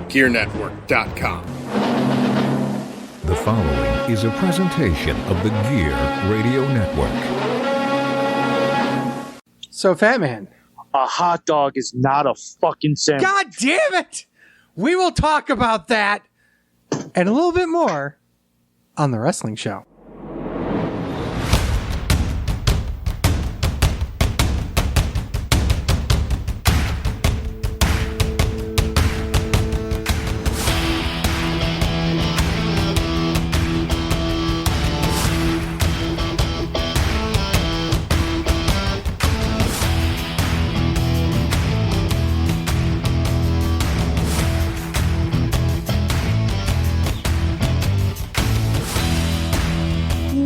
GearNetwork.com. The following is a presentation of the Gear Radio Network. So, Fat Man. A hot dog is not a fucking sandwich. God damn it! We will talk about that and a little bit more on The Wrestling Show.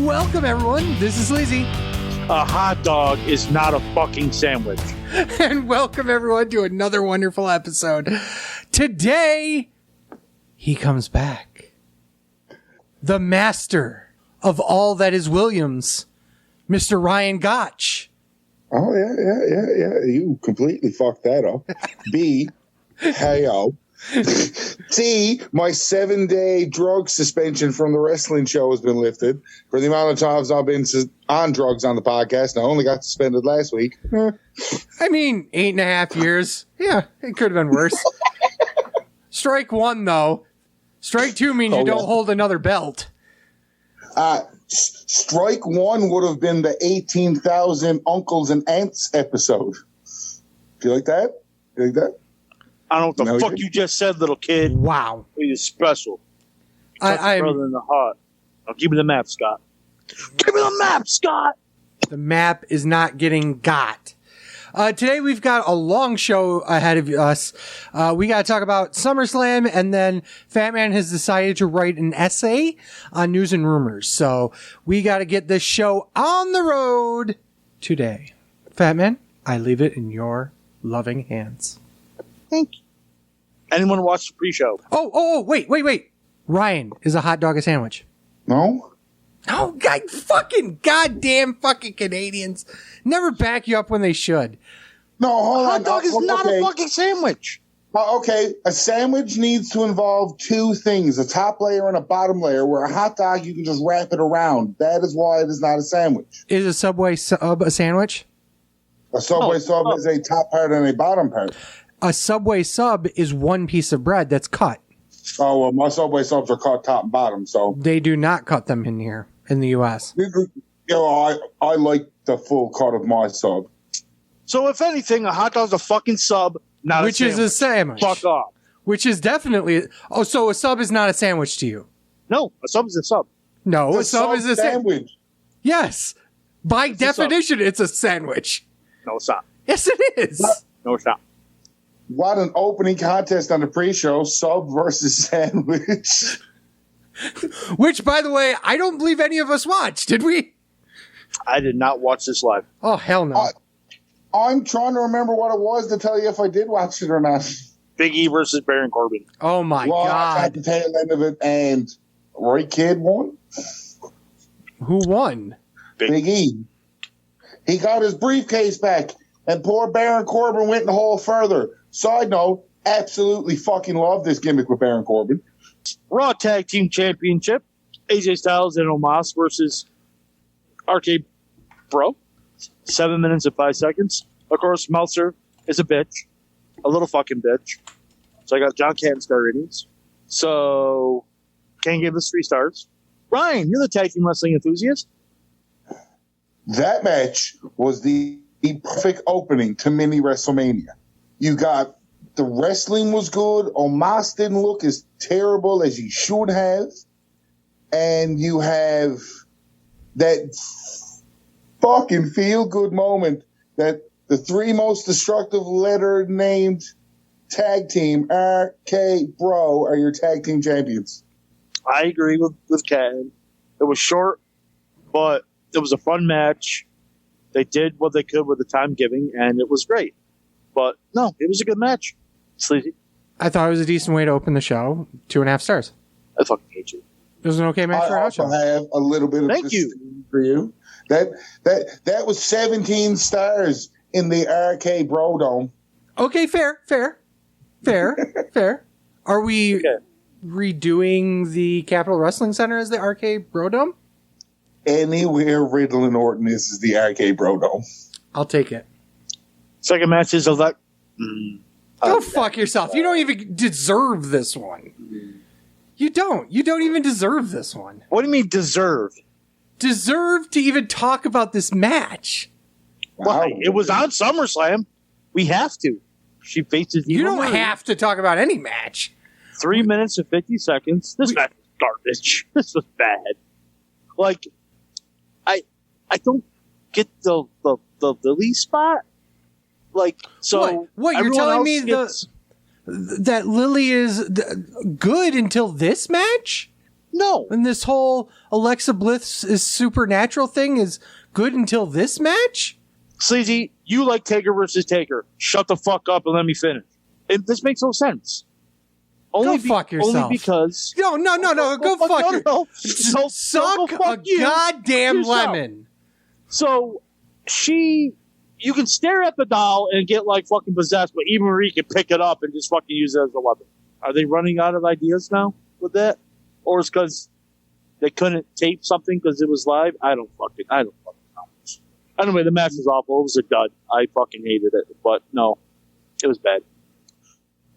Welcome, everyone. This is Lizzie. A hot dog is not a fucking sandwich. And welcome, everyone, to another wonderful episode. Today, he comes back. The master of all that is Williams, Mr. Ryan Gotch. Oh, yeah. You completely fucked that up. B, hey-o. C, my 7-day drug suspension from the wrestling show has been lifted for the amount of times I've been on drugs on the podcast, and I only got suspended last week. I mean, 8.5 years. Yeah, it could have been worse. Strike one, though. Strike two means you don't hold another belt. Strike one would have been the 18,000 Uncles and Aunts episode. Do you like that? I don't know what the fuck you just said, little kid. Wow. You're special. I'm brother in the heart. Now give me the map, Scott. Give me the map, Scott! The map is not getting got. Today we've got a long show ahead of us. We got to talk about SummerSlam, and then Fat Man has decided to write an essay on news and rumors. So we got to get this show on the road today. Fat Man, I leave it in your loving hands. Thank you. Anyone watch the pre-show? Oh, wait. Ryan, is a hot dog a sandwich? No? Oh, goddamn fucking Canadians. Never back you up when they should. No, hold on. A hot dog is not a fucking sandwich. Okay, a sandwich needs to involve two things, a top layer and a bottom layer, where a hot dog, you can just wrap it around. That is why it is not a sandwich. Is a Subway sub a sandwich? A Subway sub is a top part and a bottom part. A Subway sub is one piece of bread that's cut. Oh, well, my Subway subs are cut top and bottom, so. They do not cut them in here, in the U.S. I like the full cut of my sub. So, if anything, a hot dog's a fucking sub, not Which a sandwich. is a sandwich. Fuck off. Which is definitely... Oh, so a sub is not a sandwich to you? No, a sub is a sub. No, a sub is a sandwich. Yes. By It's definition, it's a sandwich. No, it's not. Yes, it is. No, it's not. What an opening contest on the pre-show, sub versus sandwich. Which, by the way, I don't believe any of us watched, did we? I did not watch this live. Oh, hell no. I'm trying to remember what it was to tell you if I did watch it or not. Big E versus Baron Corbin. Oh, my I God. got the tail end of it, and Roy Kidd won. Who won? Big E. He got his briefcase back, and poor Baron Corbin went in the hole further. Side note, absolutely fucking love this gimmick with Baron Corbin. Raw Tag Team Championship. AJ Styles and Omos versus RK Bro. 7 minutes and 5 seconds. Of course, Meltzer is a bitch. A little fucking bitch. So I got John Canton star ratings. So, Ken gave us 3 stars. Ryan, you're the tag team wrestling enthusiast. That match was the perfect opening to mini WrestleMania. You got the wrestling was good. Omos didn't look as terrible as he should have. And you have that fucking feel-good moment that the 3 most destructive letter-named tag team, RK Bro, are your tag team champions. I agree with Ken. It was short, but it was a fun match. They did what they could with the time giving, and it was great. But, no, it was a good match. Sleazy. I thought it was a decent way to open the show. 2.5 stars. I fucking hate you. It was an okay match for I a also house show. have a little bit of disdain for you. That was 17 stars in the RK Bro Dome. Okay, fair. Are we Okay. redoing the Capitol Wrestling Center as the RK Brodome? Anywhere Riddle and Orton is the RK Brodome. I'll take it. Second match is Go fuck yourself. You don't even deserve this one. You don't. You don't even deserve this one. What do you mean deserve? Deserve to even talk about this match. Why? It was on SummerSlam. We have to. She faces You Eva don't Marie. have to talk about any match. 3 minutes and 50 seconds. This match was garbage. This was bad. Like, I don't get the Lily spot. Like, so What you're everyone telling else me gets- that Lily is good until this match? No. And this whole Alexa Bliss is supernatural thing is good until this match? Sleazy, you like Taker versus Taker. Shut the fuck up and let me finish. This makes no sense. Go fuck yourself. Only because... No. Go fuck yourself. So Suck go fuck a you. goddamn Yourself. lemon. So, you can stare at the doll and get like fucking possessed, but Eva Marie can pick it up and just fucking use it as a weapon. Are they running out of ideas now with that? Or it's because they couldn't tape something because it was live? I don't fucking know. Anyway, the match was awful. It was a dud. I fucking hated it. But no, it was bad.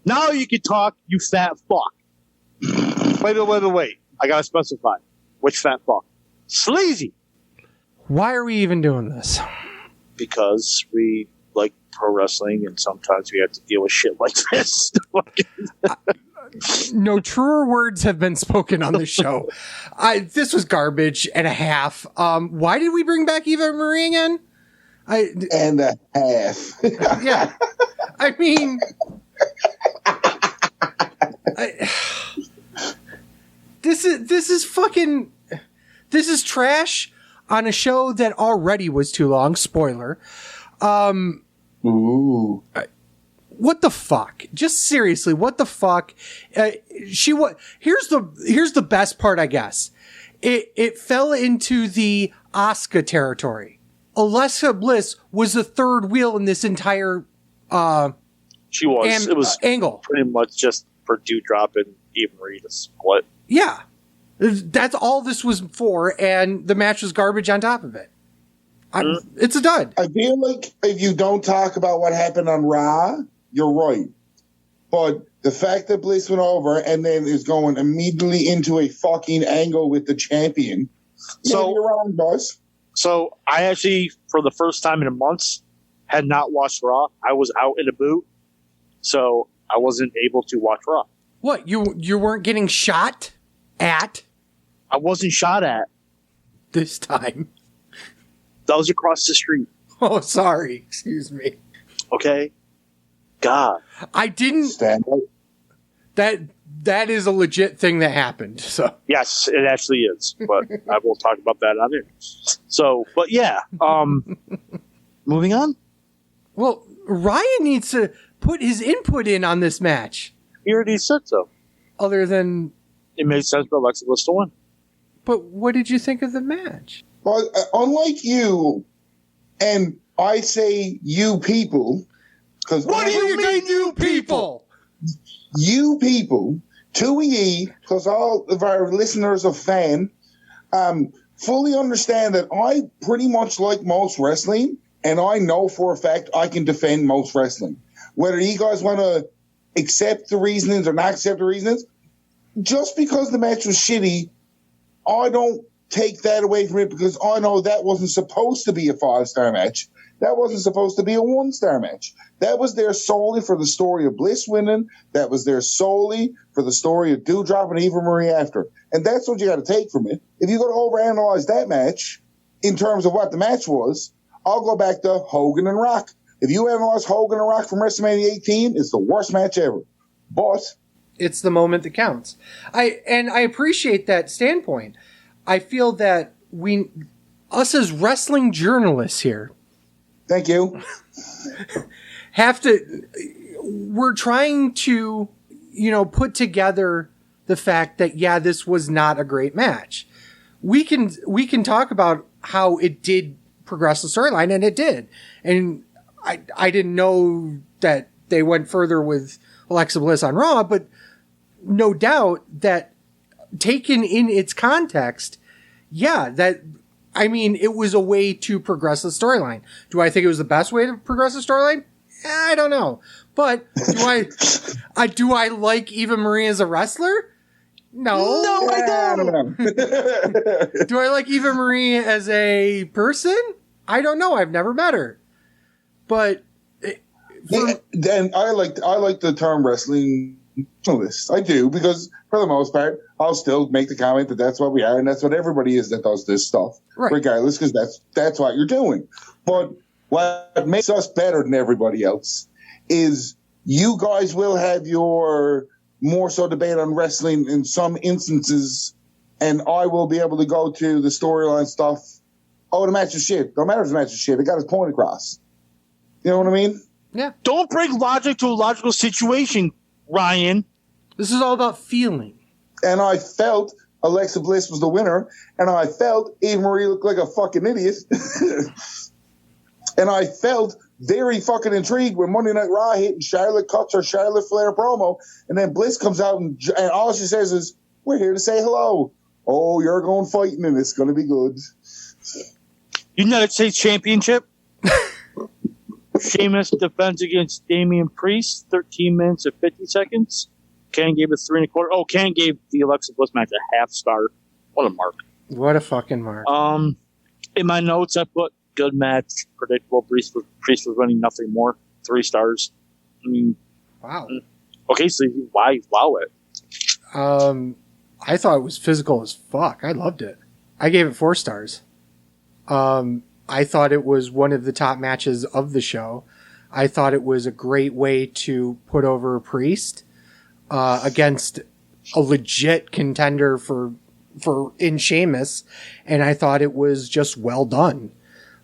Now you can talk, you fat fuck. Wait. I gotta specify. Which fat fuck? Sleazy. Why are we even doing this? Because we like pro wrestling and sometimes we have to deal with shit like this. No truer words have been spoken on this show. This was garbage and a half. Why did we bring back Eva Marie again? And a half. Yeah. I mean, this is trash on a show that already was too long. Spoiler. Ooh. What the fuck? Just seriously, what the fuck? Here's the best part, I guess. It fell into the Asuka territory. Alexa Bliss was the third wheel in this entire She was. It was angle. pretty much just for Dewdrop and Eva Marie to split. Yeah. That's all this was for, and the match was garbage on top of it. It's a dud. I feel like if you don't talk about what happened on Raw, you're right. But the fact that Bliss went over and then is going immediately into a fucking angle with the champion. So you're wrong, boss. So I actually, for the first time in months, had not watched Raw. I was out in a boot, so I wasn't able to watch Raw. What, you weren't getting shot at I wasn't shot at. this time? That was across the street. Oh, sorry. Excuse me. Okay? God. I didn't. Stand up. That is a legit thing that happened. So Yes, it actually is. But I will talk about that on air. So, but yeah. Moving on. well, Ryan needs to put his input in on this match. He already said so. Other than, It made sense for Alexa Bliss to win. but what did you think of the match? But unlike you, and I say you people, because What do you mean, you people? you people, 2E, because all of our listeners are fan, fully understand that I pretty much like most wrestling, and I know for a fact I can defend most wrestling. Whether you guys want to accept the reasonings or not accept the reasonings, just because the match was shitty, I don't take that away from it because I know that wasn't supposed to be a 5-star match. That wasn't supposed to be a 1-star match. That was there solely for the story of Bliss winning. That was there solely for the story of Dewdrop and Eva Marie after. And that's what you got to take from it. If you're going to overanalyze that match in terms of what the match was, I'll go back to Hogan and Rock. If you analyze Hogan and Rock from WrestleMania 18, it's the worst match ever. But It's the moment that counts. I appreciate that standpoint. I feel that us as wrestling journalists here, thank you. we're trying to, put together the fact that, yeah, this was not a great match. We can talk about how it did progress the storyline, and it did. And I didn't know that they went further with Alexa Bliss on Raw, but no doubt that taken in its context, it was a way to progress the storyline. Do I think it was the best way to progress the storyline? I don't know. But do I like Eva Marie as a wrestler? No, I don't. Do I like Eva Marie as a person? I don't know. I've never met her. But then I like the term wrestling journalist. I do, because for the most part, I'll still make the comment that that's what we are, and that's what everybody is that does this stuff, regardless, because that's what you're doing. But what makes us better than everybody else is you guys will have your more so debate on wrestling in some instances, and I will be able to go to the storyline stuff. Oh, the match is shit. Don't matter if the match is shit. It got his point across. You know what I mean? Yeah. Don't bring logic to a logical situation, Ryan. This is all about feeling. And I felt Alexa Bliss was the winner, and I felt Eva Marie looked like a fucking idiot. And I felt very fucking intrigued when Monday Night Raw hit and Charlotte cuts her Charlotte Flair promo, and then Bliss comes out and all she says is, "We're here to say hello." Oh, you're going fighting, and it's going to be good. United States Championship. Sheamus defends against Damian Priest, 13 minutes and 50 seconds. Ken gave it 3 1/4. Oh, Ken gave the Alexa Bliss match a half star. What a mark. What a fucking mark. In my notes, I put good match, predictable. Priest was running nothing more. 3 stars. I mean, wow. Okay, so why wow it? I thought it was physical as fuck. I loved it. I gave it 4 stars. I thought it was one of the top matches of the show. I thought it was a great way to put over a Priest against a legit contender for in Sheamus, and I thought it was just well done.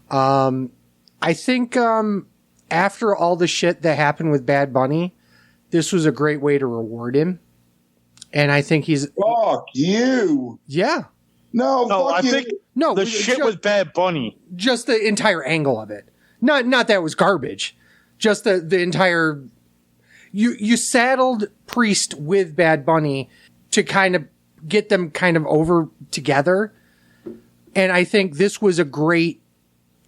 I think after all the shit that happened with Bad Bunny, this was a great way to reward him, and I think he's fuck you. Yeah. No, I you. think the shit with Bad Bunny. Just the entire angle of it. Not that it was garbage. Just the entire. You saddled Priest with Bad Bunny to kind of get them kind of over together, and I think this was a great.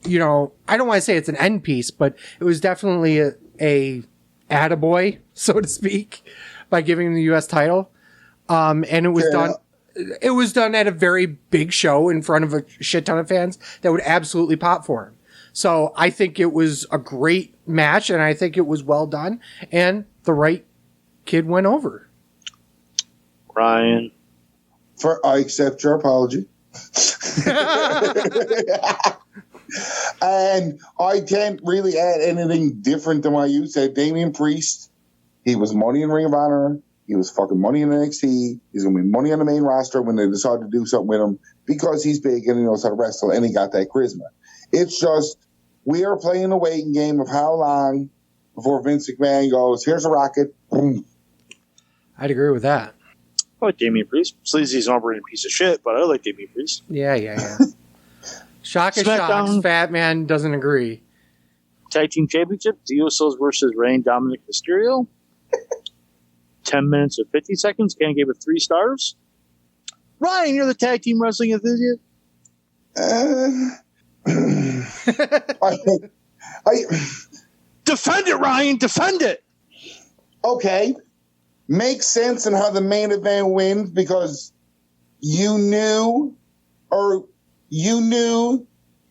I don't want to say it's an end piece, but it was definitely a attaboy, so to speak, by giving him the U.S. title, and it was done. It was done at a very big show in front of a shit ton of fans that would absolutely pop for him. So I think it was a great match, and I think it was well done, and the right kid went over. Ryan. I accept your apology. And I can't really add anything different than what you said. Damian Priest, he was money in Ring of Honor. He was fucking money in NXT. He's going to be money on the main roster when they decide to do something with him because he's big and he knows how to wrestle and he got that charisma. It's just, we are playing a waiting game of how long before Vince McMahon goes, here's a rocket. Boom. I'd agree with that. I like Damian Priest. Sleazy's an operating piece of shit, but I like Damian Priest. Yeah. Shock is shocks. Fat Man doesn't agree. Tag Team Championship, the Usos versus Reign, Dominic Mysterio. 10 minutes and 50 seconds. Ken gave it 3 stars. Ryan, you're the tag team wrestling enthusiast. I defend it, Ryan. Defend it. Okay. Makes sense in how the main event wins because you knew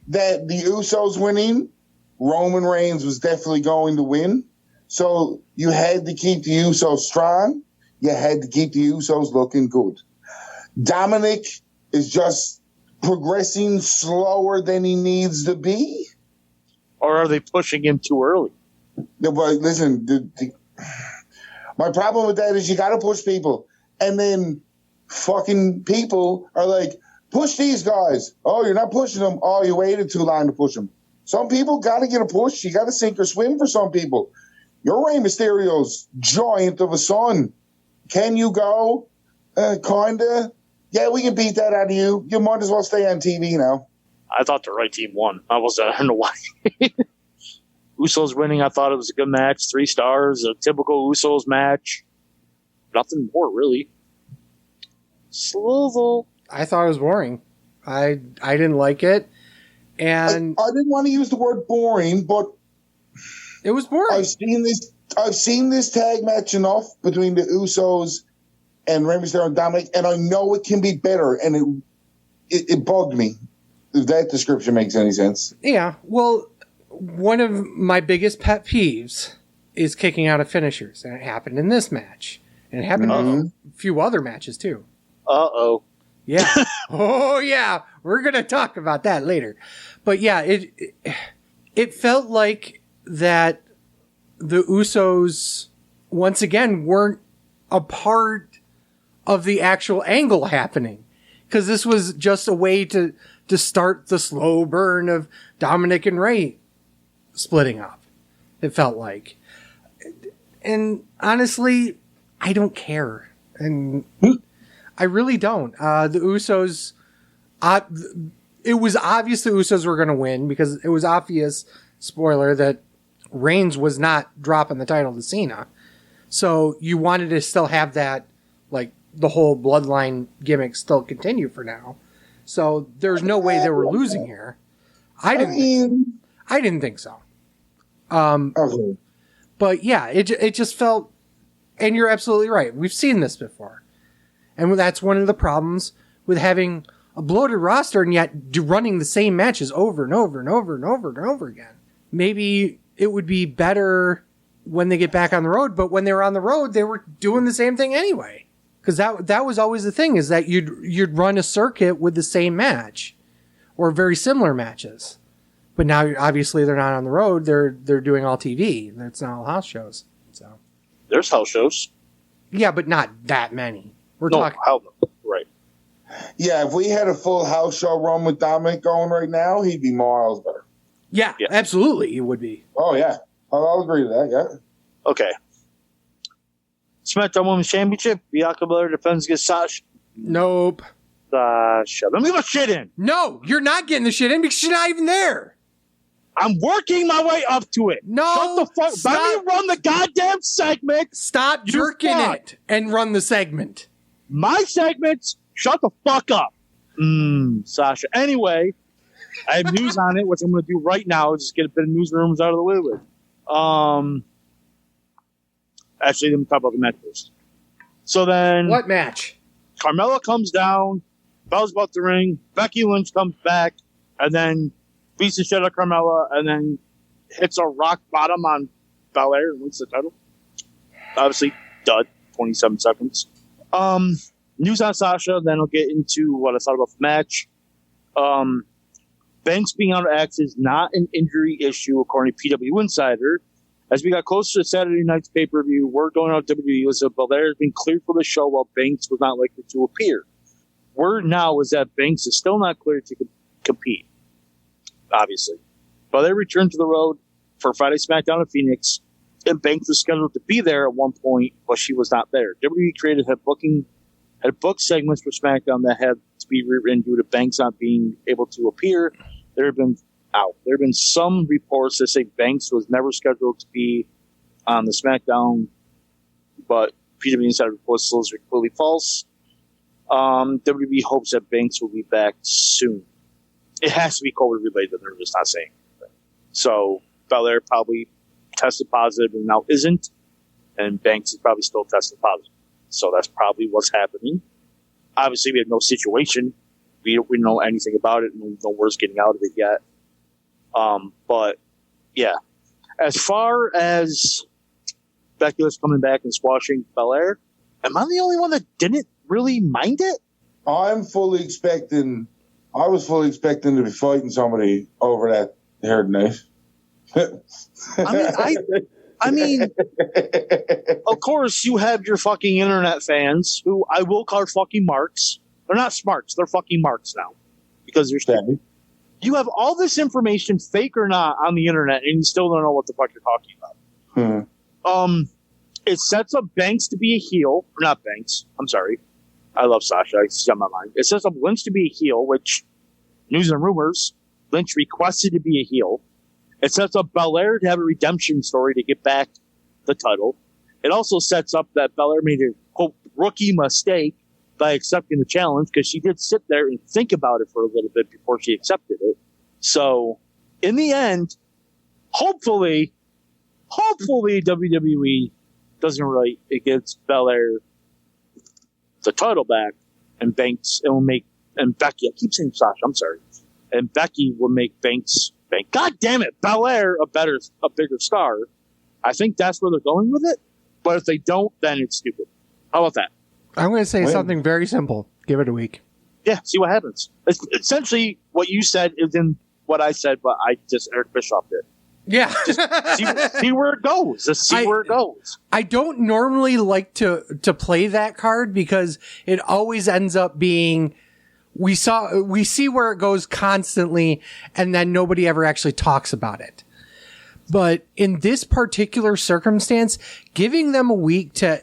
that the Usos winning, Roman Reigns was definitely going to win. So you had to keep the Usos strong. You had to keep the Usos looking good. Dominic is just progressing slower than he needs to be. Or are they pushing him too early? No, but listen, my problem with that is you got to push people. And then fucking people are like, push these guys. Oh, you're not pushing them. Oh, you waited too long to push them. Some people got to get a push. You got to sink or swim for some people. Your Rey Mysterio's giant of a son. Can you go? Kinda. Yeah, we can beat that out of you. You might as well stay on TV now. I thought the right team won. I don't know why. Usos winning, I thought it was a good match. 3 stars, a typical Usos match. Nothing more, really. Slow. I thought it was boring. I didn't like it. And I didn't want to use the word boring, but it was boring. I've seen this tag match enough between the Usos and Rey Mysterio and Dominic, and I know it can be better, and it bugged me, if that description makes any sense. Yeah, well, one of my biggest pet peeves is kicking out of finishers, and it happened in this match. And it happened in a few other matches, too. Uh-oh. Yeah. Oh, yeah. We're going to talk about that later. But yeah, it felt like that the Usos, once again, weren't a part of the actual angle happening. Because this was just a way to start the slow burn of Dominic and Rey splitting up. It felt like. And honestly, I don't care. And I really don't. The Usos, it was obvious the Usos were going to win because it was obvious, spoiler, that Reigns was not dropping the title to Cena. So you wanted to still have that, like, the whole bloodline gimmick still continue for now. So there's no way they were losing here. I didn't think so. Okay. But yeah, it just felt, and you're absolutely right. We've seen this before. And that's one of the problems with having a bloated roster and yet running the same matches over and over and over and over and over again. Maybe it would be better when they get back on the road, but when they were on the road, they were doing the same thing anyway. Because that was always the thing, is that you'd run a circuit with the same match or very similar matches. But now, obviously, they're not on the road. They're doing all TV. It's not all house shows. So There's house shows. yeah, but not that many. We're No, talking. right. Yeah, if we had a full house show run with Dominic going right now, he'd be miles better. Yeah, Yeah. absolutely, it would be. Oh, yeah. I'll agree to that, yeah. Okay. SmackDown Women's Championship. Bianca Belair defends against Sasha. Nope. Let me get my shit in. No, you're not getting the shit in because she's not even there. I'm working my way up to it. No, Shut the fuck. stop. Let me run the goddamn segment. Stop You jerking fuck. it and run the segment. My segments. Shut the fuck up. Sasha. Anyway, I have news on it, which I'm going to do right now. Just get a bit of news rooms out of the way with. Actually, let me talk about the match first. So then, What match? Carmella comes down, bells about the ring, Becky Lynch comes back, and then beats the shit out of Carmella, and then hits a rock bottom on Belair and wins the title. Obviously, dud, 27 seconds. News on Sasha, then I'll get into what I thought about the match. Banks being out of action is not an injury issue, according to PW Insider. As we got closer to Saturday night's pay-per-view, word going out of WWE was that Belair has been cleared for the show while Banks was not likely to appear. Word now is that Banks is still not cleared to compete, obviously. Belair returned to the road for Friday SmackDown in Phoenix, and Banks was scheduled to be there at one point, but she was not there. WWE created had booked segments for SmackDown that had to be rewritten due to Banks not being able to appear. There have been some reports that say Banks was never scheduled to be on the SmackDown, but PW Insider reports those are completely false. WWE hopes that Banks will be back soon. It has to be COVID related. They're just not saying anything. So Belair probably tested positive and now isn't, and Banks is probably still tested positive. So that's probably what's happening. Obviously, we have no situation. We don't know anything about it. No word's getting out of it yet. But yeah, as far as Becky was coming back and squashing Belair, am I the only one that didn't really mind it? I was fully expecting to be fighting somebody over that hair tonight. I mean, of course, you have your fucking internet fans who I will call fucking marks. They're not smarts. They're fucking marks now because they're stupid. You have all this information, fake or not, on the internet, and you still don't know what the fuck you're talking about. It sets up Banks to be a heel. Or not Banks. I'm sorry. I love Sasha. It's on my mind. It sets up Lynch to be a heel, which, news and rumors, Lynch requested to be a heel. It sets up Belair to have a redemption story to get back the title. It also sets up that Belair made a, quote, rookie mistake by accepting the challenge, because she did sit there and think about it for a little bit before she accepted it. So, in the end, hopefully WWE doesn't really, it gives Belair the title back, and Banks, it will make, and Becky, I keep saying Sasha, I'm sorry, and Becky will make Banks, God damn it, Belair a bigger star. I think that's where they're going with it, but if they don't, then it's stupid. How about that? I'm going to say something very simple. Give it a week. Yeah, see what happens. It's essentially what you said is in what I said, but I just Eric Bischoff did. Yeah. Just see where it goes. Just see where it goes. I don't normally like to play that card because it always ends up being we see where it goes constantly, and then nobody ever actually talks about it. But in this particular circumstance, giving them a week to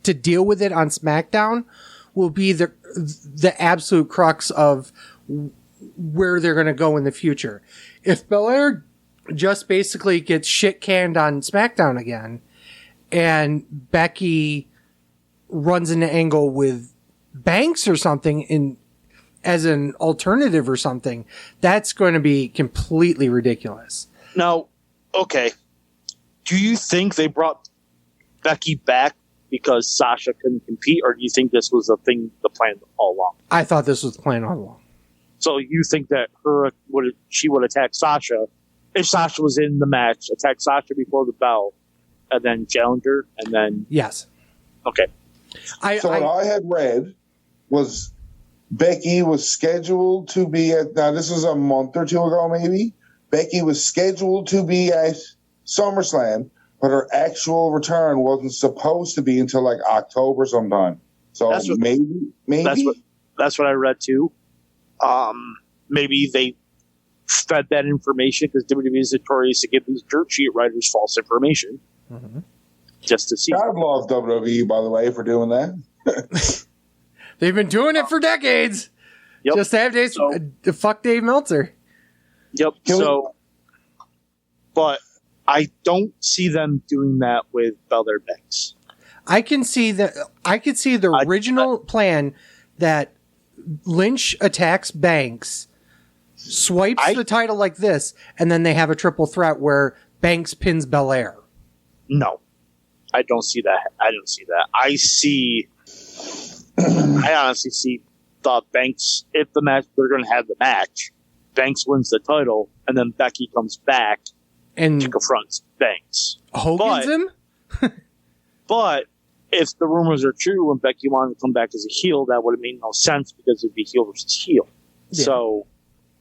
deal with it on SmackDown will be the absolute crux of where they're going to go in the future. If Belair just basically gets shit canned on SmackDown again, and Becky runs an angle with Banks or something as an alternative or something, that's going to be completely ridiculous. Now, okay, do you think they brought Becky back because Sasha couldn't compete, or do you think this was the plan all along? I thought this was the plan all along. So you think that she would attack Sasha if Sasha was in the match, attack Sasha before the bell, and then challenge her, and then... Yes. Okay. What I had read was Becky was scheduled to be at... Now, this was a month or two ago, maybe. Becky was scheduled to be at SummerSlam, but her actual return wasn't supposed to be until, like, October sometime. So maybe? That's what I read, too. Maybe they fed that information because WWE is notorious to give these dirt sheet writers false information. Mm-hmm. Just to see. God love WWE, by the way, for doing that. They've been doing it for decades. Yep. Just to have fuck Dave Meltzer. Yep. But I don't see them doing that with Belair Banks. I could see the original plan that Lynch attacks Banks, swipes the title like this, and then they have a triple threat where Banks pins Belair. No, I don't see that. I honestly see the Banks, if the match, they're going to have the match, Banks wins the title, and then Becky comes back and confronts Banks. Hogan's him? But if the rumors are true and Becky wanted to come back as a heel, that would have made no sense because it'd be heel versus heel. Yeah. So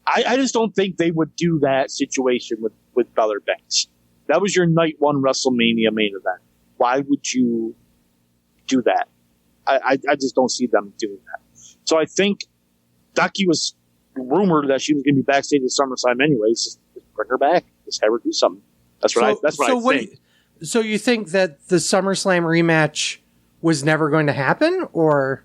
I just don't think they would do that situation with Belair Banks. That was your night one WrestleMania main event. Why would you do that? I just don't see them doing that. So I think Becky was rumored that she was going to be backstage at SummerSlam anyways. Just bring her back. Just have her do something. That's what I think. So you think that the SummerSlam rematch was never going to happen, or?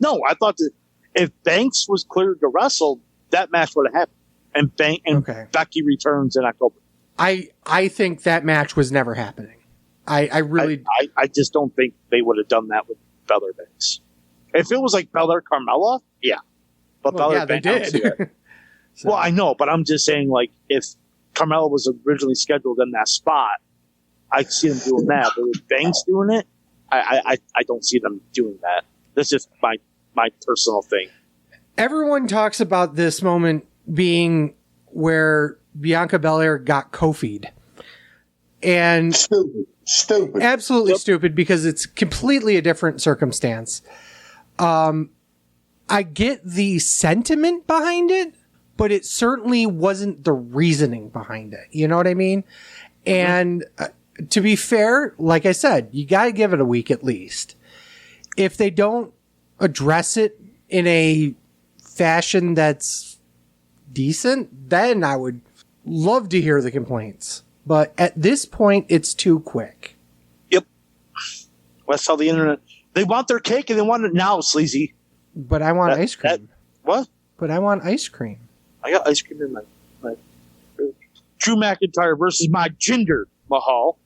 No, I thought that if Banks was cleared to wrestle, that match would have happened. And Becky returns in October. I think that match was never happening. I just don't think they would have done that with Belair Banks. If it was like Belair Carmella, yeah. But Belair Banks, they did. So. Well, I know, but I'm just saying, like, if Carmella was originally scheduled in that spot, I see them doing that. But with Banks doing it, I don't see them doing that. That's just my personal thing. Everyone talks about this moment being where Bianca Belair got Kofi'd. And stupid. Absolutely stupid, because it's completely a different circumstance. I get the sentiment behind it, but it certainly wasn't the reasoning behind it. You know what I mean? And to be fair, like I said, you got to give it a week at least. If they don't address it in a fashion that's decent, then I would love to hear the complaints. But at this point, it's too quick. Yep. That's how the internet... They want their cake and they want it now, sleazy. But I want ice cream. What? But I want ice cream. I got ice cream in my Drew McIntyre versus my Jinder Mahal.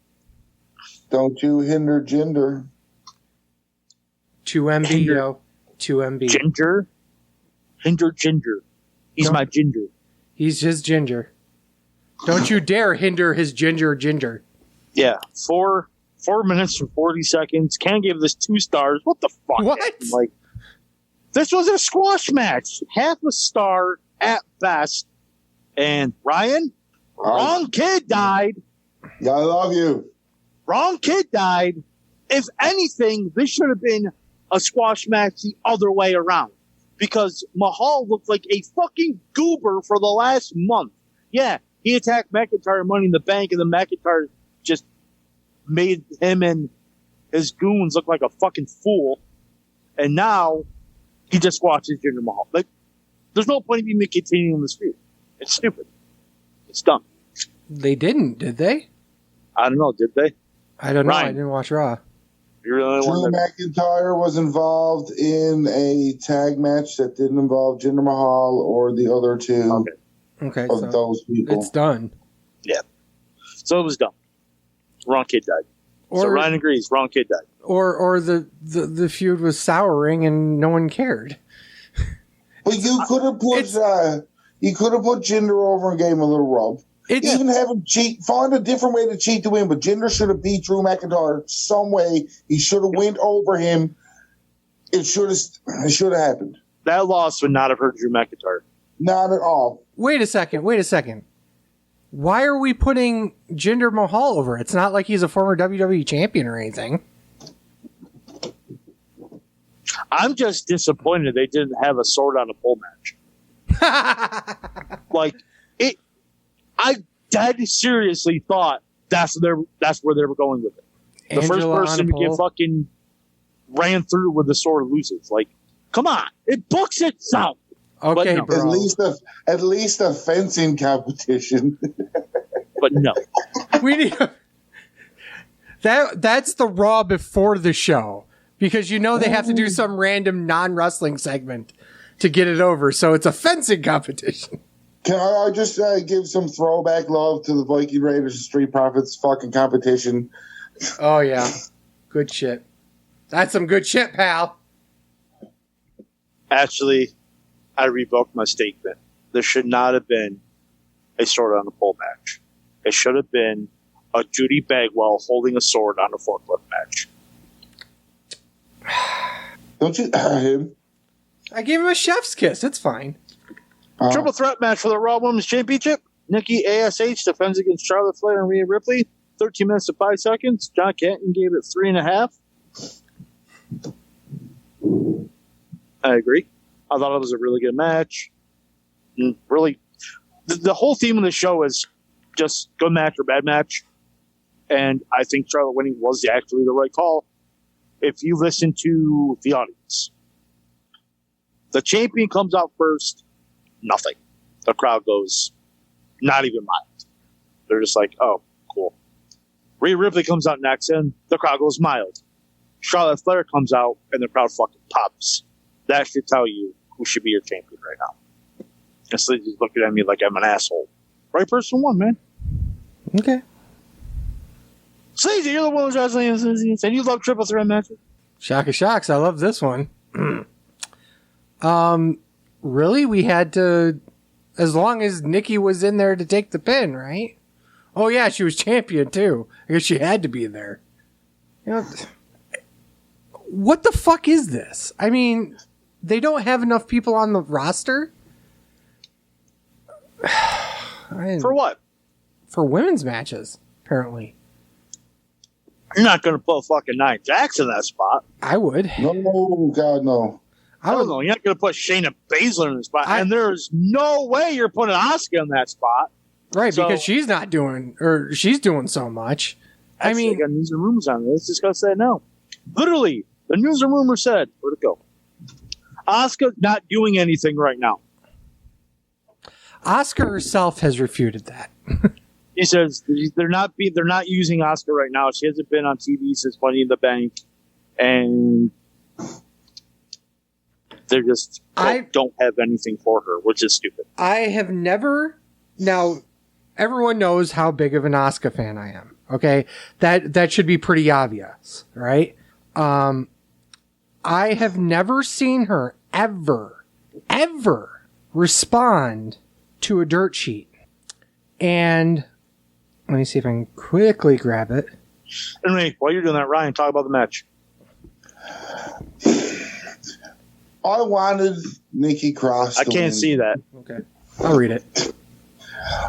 Don't you hinder gender. 2MB, yo. 2MB. Hinder ginger. He's my ginger. He's just ginger. Don't you dare hinder his ginger. Yeah. 4 minutes and 40 seconds. Ken gave this 2 stars. What the fuck? What? Like, this was a squash match. Half a star at best. And Ryan, wrong kid died. Yeah, I love you. Wrong kid died. If anything, this should have been a squash match the other way around. Because Mahal looked like a fucking goober for the last month. Yeah, he attacked McIntyre Money in the Bank, and then McIntyre just made him and his goons look like a fucking fool. And now he just squashes Jinder Mahal. Like, there's no point in even continuing this feud. It's stupid. It's dumb. They didn't, did they? I don't know, did they? I don't know. Ryan. I didn't watch Raw. You're the only Drew one that... McIntyre was involved in a tag match that didn't involve Jinder Mahal or the other two Okay, of so those people. it's done. Yeah. So it was dumb. Wrong kid died. So Ryan agrees. Wrong kid died. Or the feud was souring and no one cared. But you could have put Jinder over and gave him a little rub. Even have him cheat, find a different way to cheat to win. But Jinder should have beat Drew McIntyre some way. He should have went over him. It should have happened. That loss would not have hurt Drew McIntyre. Not at all. Wait a second. Why are we putting Jinder Mahal over? It's not like he's a former WWE champion or anything. I'm just disappointed they didn't have a sword on a pole match. Like, I dead seriously thought that's where they were going with it. The first person to get fucking ran through with the sword loses. Like, come on, it books itself. Okay, no. bro. At least a fencing competition. But no, We need that's the Raw before the show, because you know they have to do some random non-wrestling segment to get it over. So it's a fencing competition. Can I just give some throwback love to the Viking Raiders and Street Profits fucking competition? Oh yeah, good shit. That's some good shit, pal. actually, I revoked my statement. There should not have been a sword on a pole match. It should have been a Judy Bagwell holding a sword on a forklift match. Don't you him? I gave him a chef's kiss. It's fine. Triple threat match for the Raw Women's Championship. Nikki ASH defends against Charlotte Flair and Rhea Ripley. 13 minutes and 5 seconds. John Canton gave it 3.5. I agree. I thought it was a really good match. And really, the whole theme of the show is just good match or bad match. And I think Charlotte winning was actually the right call. If you listen to the audience, the champion comes out first, nothing. The crowd goes, not even mild. They're just like, oh, cool. Rhea Ripley comes out next, and the crowd goes mild. Charlotte Flair comes out, and the crowd fucking pops. That should tell you who should be your champion right now. Instead of just looking at me like I'm an asshole. Right person won, man. Okay. Sleazy, you're the women's wrestling enthusiast, and you love triple threat matches. Shock of shocks. I love this one. Really? We had to, as long as Nikki was in there to take the pin, right? Oh yeah, she was champion too. I guess she had to be there. You know, what the fuck is this? I mean, they don't have enough people on the roster? For what? For women's matches, apparently. You're not going to put fucking Nia Jax in that spot. I would. No, God, no. I don't know. You're not going to put Shayna Baszler in the spot. And there's no way you're putting Asuka in that spot. Right, so, because she's not doing, or she's doing so much. I mean, they got news and rumors on this. Just got to say no. Literally, the news and rumor said, where'd it go? Asuka's not doing anything right now. Asuka herself has refuted that. He says they're not using Asuka right now. She hasn't been on TV since Money in the Bank, and they just don't have anything for her, which is stupid. I have never. Now, everyone knows how big of an Asuka fan I am. Okay. That should be pretty obvious, right? I have never seen her ever respond to a dirt sheet. And let me see if I can quickly grab it. Anyway, while you're doing that, Ryan, talk about the match. I wanted Nikki Cross. I can't see that. Okay. I'll read it.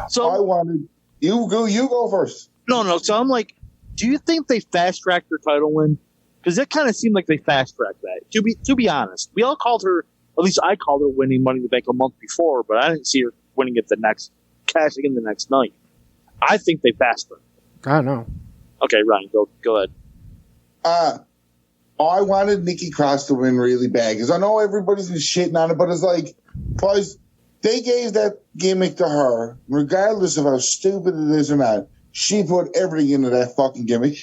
So I wanted you go first. No. So I'm like, do you think they fast tracked her title win? Because it kind of seemed like they fast tracked that. To be honest, we all called her. At least I called her winning Money in the Bank a month before, but I didn't see her winning it cashing in the next night. I think they fast tracked. I don't know. Okay, Ryan, go ahead. I wanted Nikki Cross to win really bad because I know everybody's been shitting on it, but it's like, boys, they gave that gimmick to her, regardless of how stupid it is or not. She put everything into that fucking gimmick.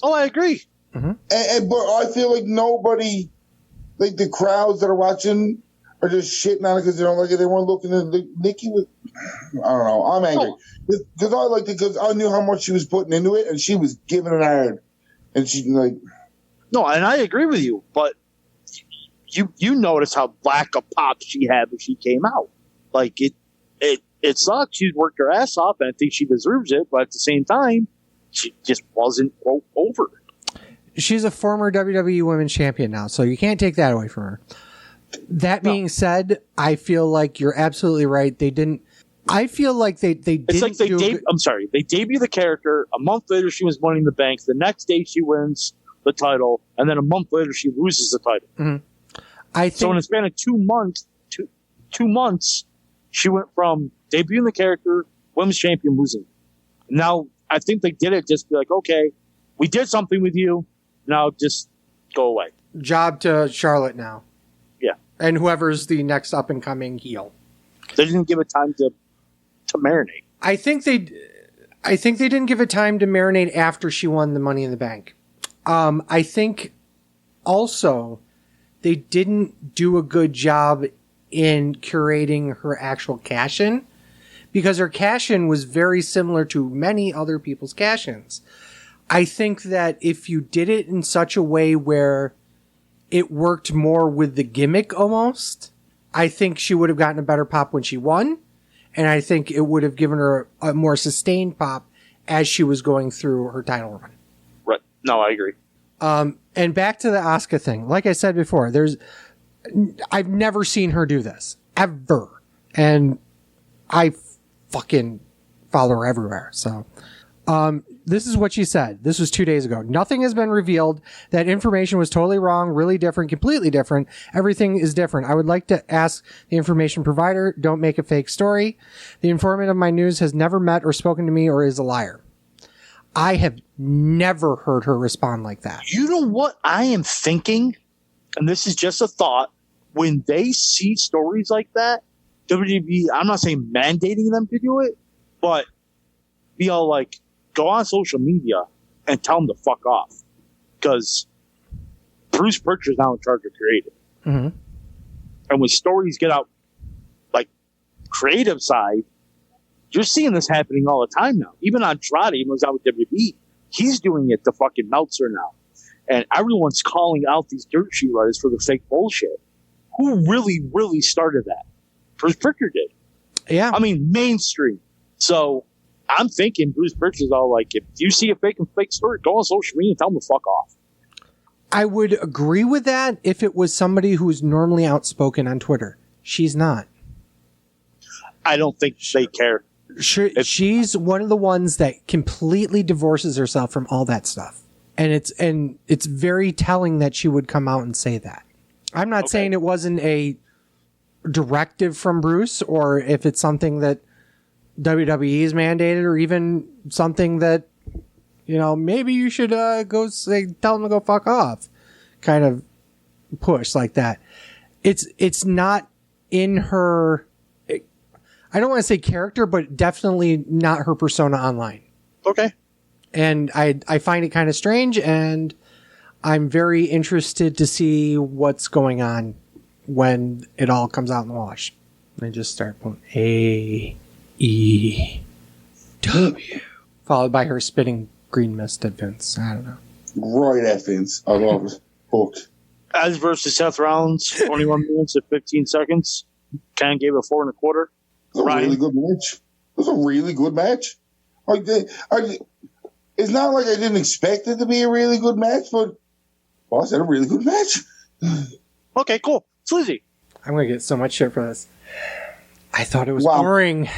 Oh, I agree. Mm-hmm. But I feel like nobody, like the crowds that are watching, are just shitting on it because they don't like it. They weren't looking at Nikki. I don't know. I'm angry because I liked it because I knew how much she was putting into it, and she was giving it hard, and she like. No, and I agree with you, but you notice how black a pop she had when she came out. Like it sucks. She's worked her ass off, and I think she deserves it. But at the same time, she just wasn't over. She's a former WWE Women's Champion now, so you can't take that away from her. That being said, I feel like you're absolutely right. They didn't. I feel like they didn't. It's like I'm sorry. They debut the character. A month later, she was Money in the Bank. The next day, she wins the title, and then a month later, she loses the title. Mm-hmm. So in a span of 2 months, 2 months, she went from debuting the character, women's champion, losing. Now, I think they did it just to be like, okay, we did something with you. Now just go away. Job to Charlotte now. Yeah. And whoever's the next up and coming heel. They didn't give it time to marinate. I think they didn't give it time to marinate after she won the Money in the Bank. I think also they didn't do a good job in curating her actual cash-in because her cash-in was very similar to many other people's cash-ins. I think that if you did it in such a way where it worked more with the gimmick almost, I think she would have gotten a better pop when she won. And I think it would have given her a more sustained pop as she was going through her title run. Right. No, I agree. And back to the Asuka thing. Like I said before, I've never seen her do this. Ever. And I fucking follow her everywhere. So, this is what she said. This was 2 days ago. Nothing has been revealed. That information was totally wrong, really different, completely different. Everything is different. I would like to ask the information provider, don't make a fake story. The informant of my news has never met or spoken to me or is a liar. I have never heard her respond like that. You know what I am thinking? And this is just a thought. When they see stories like that, WWE, I'm not saying mandating them to do it, but be all like, go on social media and tell them to fuck off. Because Bruce Pritchard's now in charge of creative. Mm-hmm. And when stories get out, like, creative side, you're seeing this happening all the time now. Even Andrade, even was out with WWE, he's doing it to fucking Meltzer now. And everyone's calling out these dirt sheet writers for the fake bullshit. Who really, really started that? Bruce Pritchard did. Yeah. I mean, mainstream. So I'm thinking Bruce Pritchard's all like, if you see a fake story, go on social media and tell them to fuck off. I would agree with that if it was somebody who's normally outspoken on Twitter. She's not. I don't think they care. She's one of the ones that completely divorces herself from all that stuff. And it's very telling that she would come out and say that. I'm not saying it wasn't a directive from Bruce or if it's something that WWE's mandated or even something that, you know, maybe you should go say, tell them to go fuck off kind of push like that. It's not in her, I don't want to say character, but definitely not her persona online. Okay. And I find it kind of strange, and I'm very interested to see what's going on when it all comes out in the wash. And I just start putting A-E-W. Followed by her spitting green mist at Vince. I don't know. Right at Vince. I love it. Hooked. Edge versus Seth Rollins, 21 minutes and 15 seconds. Ken gave it 4 1/4. It was a really good match. It was a really good match. It's not like I didn't expect it to be a really good match, but I said a really good match. Okay, cool. Sleazy. I'm going to get so much shit for this. I thought it was boring.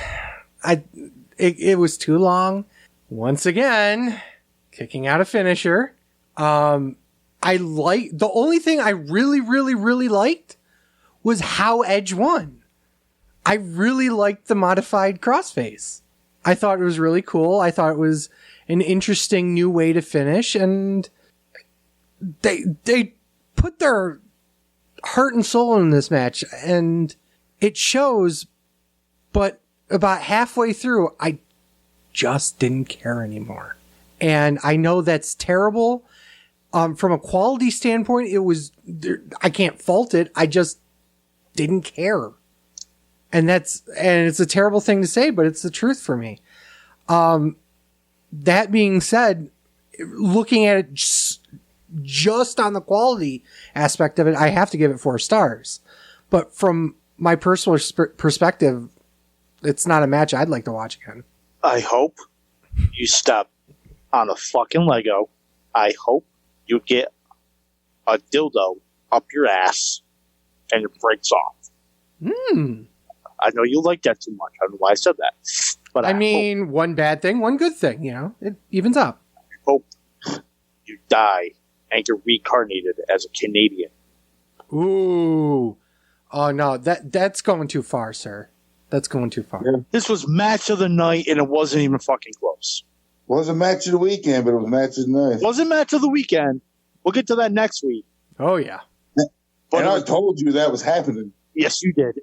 It was too long. Once again, kicking out a finisher. The only thing I really, really, really liked was how Edge won. I really liked the modified crossface. I thought it was really cool. I thought it was an interesting new way to finish, and they put their heart and soul in this match, and it shows, but about halfway through, I just didn't care anymore. And I know that's terrible. From a quality standpoint, I can't fault it. I just didn't care. And it's a terrible thing to say, but it's the truth for me. That being said, looking at it just on the quality aspect of it, I have to give it 4 stars. But from my personal perspective, it's not a match I'd like to watch again. I hope you step on a fucking Lego. I hope you get a dildo up your ass and it breaks off. I know you like that too much. I don't know why I said that. But I mean, one bad thing, one good thing, it evens up. I hope you die and get reincarnated as a Canadian. Ooh. Oh, no, that's going too far, sir. That's going too far. Yeah. This was match of the night, and it wasn't even fucking close. Wasn't match of the weekend, but it was match of the night. Wasn't match of the weekend. We'll get to that next week. Oh, yeah. But I told you that was happening. Yes, you did.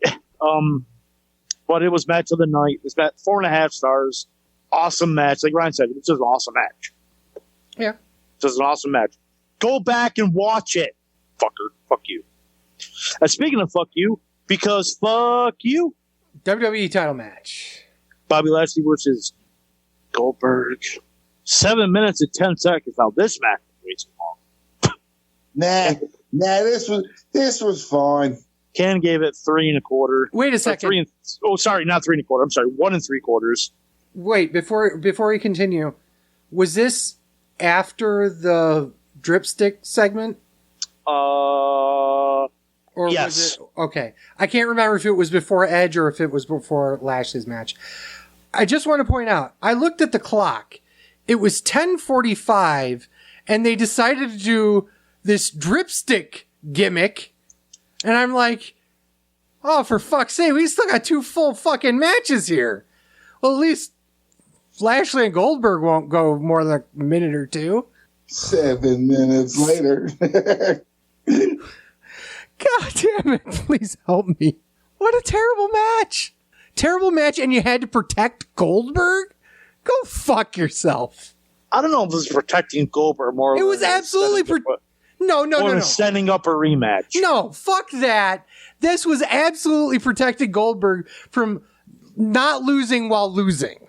But it was match of the night. It's about 4.5 stars. Awesome match. Like Ryan said, it's just an awesome match. Yeah. Just an awesome match. Go back and watch it, fucker. Fuck you. And speaking of fuck you, because fuck you, WWE title match. Bobby Lashley versus Goldberg. 7 minutes and 10 seconds. Now this match is way too long. Nah. This was fine. Ken gave it 3 1/4. Wait a second. Sorry, not 3 1/4. I'm sorry, 1 3/4. Wait, before we continue, was this after the dripstick segment? Or yes. Was it, okay. I can't remember if it was before Edge or if it was before Lashley's match. I just want to point out, I looked at the clock. It was 10:45, and they decided to do this dripstick gimmick. And I'm like, oh, for fuck's sake, we still got 2 full fucking matches here. Well, at least Lashley and Goldberg won't go more than a minute or 2. 7 minutes later. God damn it, please help me. What a terrible match. Terrible match, and you had to protect Goldberg? Go fuck yourself. I don't know if it was protecting Goldberg more. It was absolutely No. Setting up a rematch. No, fuck that. This was absolutely protecting Goldberg from not losing while losing.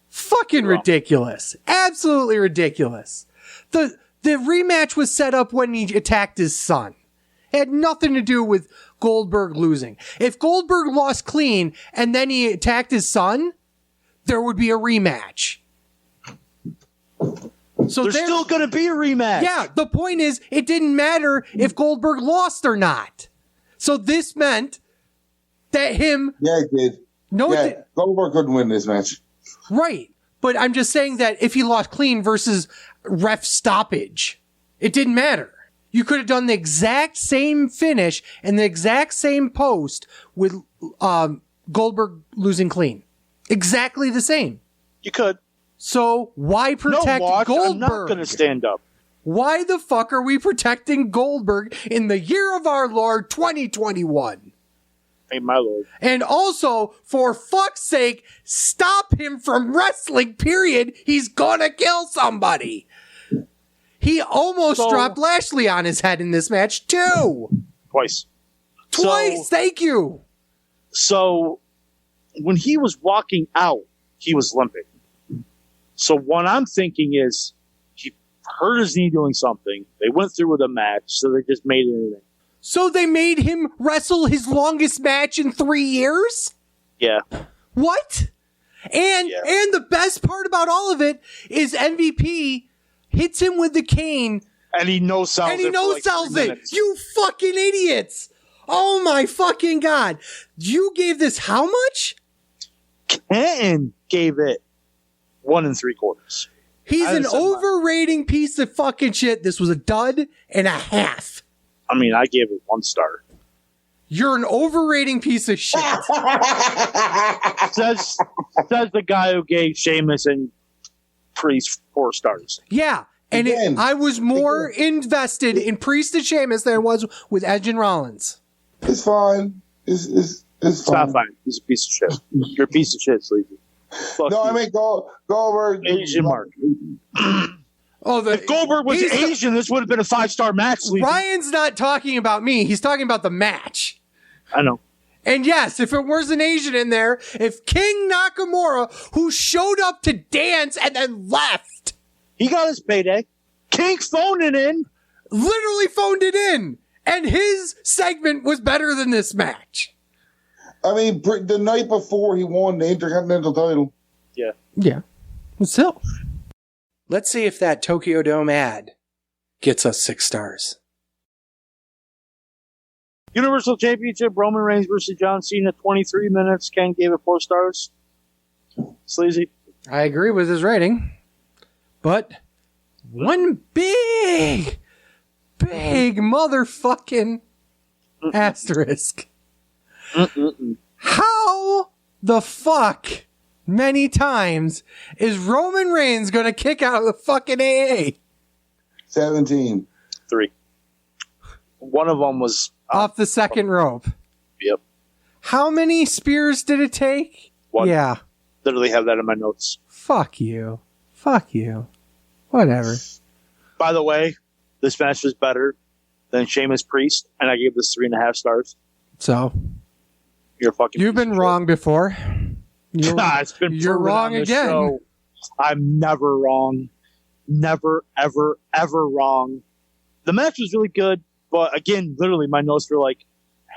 Fucking ridiculous. Absolutely ridiculous. The rematch was set up when he attacked his son. It had nothing to do with Goldberg losing. If Goldberg lost clean and then he attacked his son, there would be a rematch. So there's still going to be a rematch. Yeah, the point is, it didn't matter if Goldberg lost or not. So this meant that him... Yeah, it did. No, yeah, Goldberg couldn't win this match. Right. But I'm just saying that if he lost clean versus ref stoppage, it didn't matter. You could have done the exact same finish and the exact same post with Goldberg losing clean. Exactly the same. You could. So why protect Goldberg? I'm not going to stand up. Why the fuck are we protecting Goldberg in the year of our Lord 2021? Hey, my lord. And also, for fuck's sake, stop him from wrestling, period. He's gonna kill somebody. He almost dropped Lashley on his head in this match, too. Twice. Thank you. So, when he was walking out, he was limping. So what I'm thinking is he hurt his knee doing something. They went through with a match, so they just made it anything. So they made him wrestle his longest match in 3 years? Yeah. What? And the best part about all of it is MVP hits him with the cane. And he no-sells it. And he no-sells it. You fucking idiots. Oh my fucking God. You gave this how much? Canton gave it 1 3/4. He's an overrating piece of fucking shit. This was a dud and a half. I mean, I gave it 1 star. You're an overrating piece of shit. says the guy who gave Sheamus and Priest 4 stars. Yeah. And I was more invested in Priest and Sheamus than I was with Edge and Rollins. It's fine. It's fine. Not fine. He's a piece of shit. You're a piece of shit, Sleepy. No, I mean Goldberg. Asian mark. If Goldberg was Asian, this would have been a 5-star match, Sleepy. Ryan's not talking about me. He's talking about the match. I know. And yes, if it was an Asian in there, if King Nakamura, who showed up to dance and then left. He got his payday. King phoned it in. Literally phoned it in. And his segment was better than this match. I mean, the night before he won the Intercontinental title. Yeah. Yeah. Still. Let's see if that Tokyo Dome ad gets us 6 stars. Universal Championship, Roman Reigns versus John Cena, 23 minutes. Ken gave it 4 stars. Sleazy. I agree with his rating. But one big motherfucking asterisk. How the fuck many times is Roman Reigns going to kick out of the fucking AA? 17. 3. One of them was off the second rope. Yep. How many spears did it take? 1. Yeah. Literally have that in my notes. Fuck you. Whatever. By the way, this match was better than Sheamus Priest, and I gave this 3.5 stars. So you've been wrong before. You're wrong again. Show. I'm never wrong. Never, ever, ever wrong. The match was really good, but again, literally my notes were like,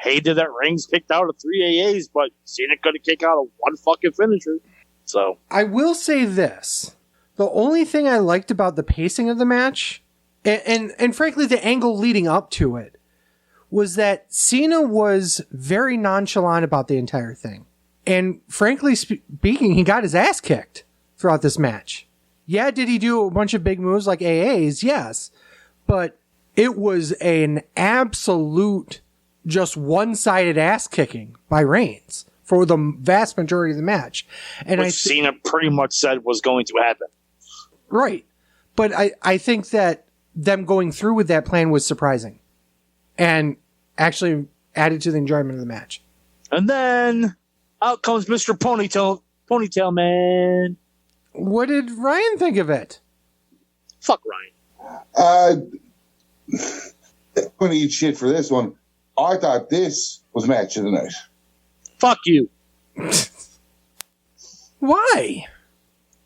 hated that Reigns kicked out of 3 AAs, but Cena couldn't kick out of 1 fucking finisher. So I will say this. The only thing I liked about the pacing of the match, and frankly the angle leading up to it, was that Cena was very nonchalant about the entire thing. And frankly speaking, he got his ass kicked throughout this match. Yeah, did he do a bunch of big moves like AAs? Yes. But it was an absolute just one-sided ass kicking by Reigns for the vast majority of the match. And which Cena pretty much said was going to happen. Right. But I think that them going through with that plan was surprising and actually added to the enjoyment of the match. And then out comes Mr. Ponytail Man. What did Ryan think of it? Fuck Ryan. I'm going to eat shit for this one. I thought this was match of the night. Fuck you. Why?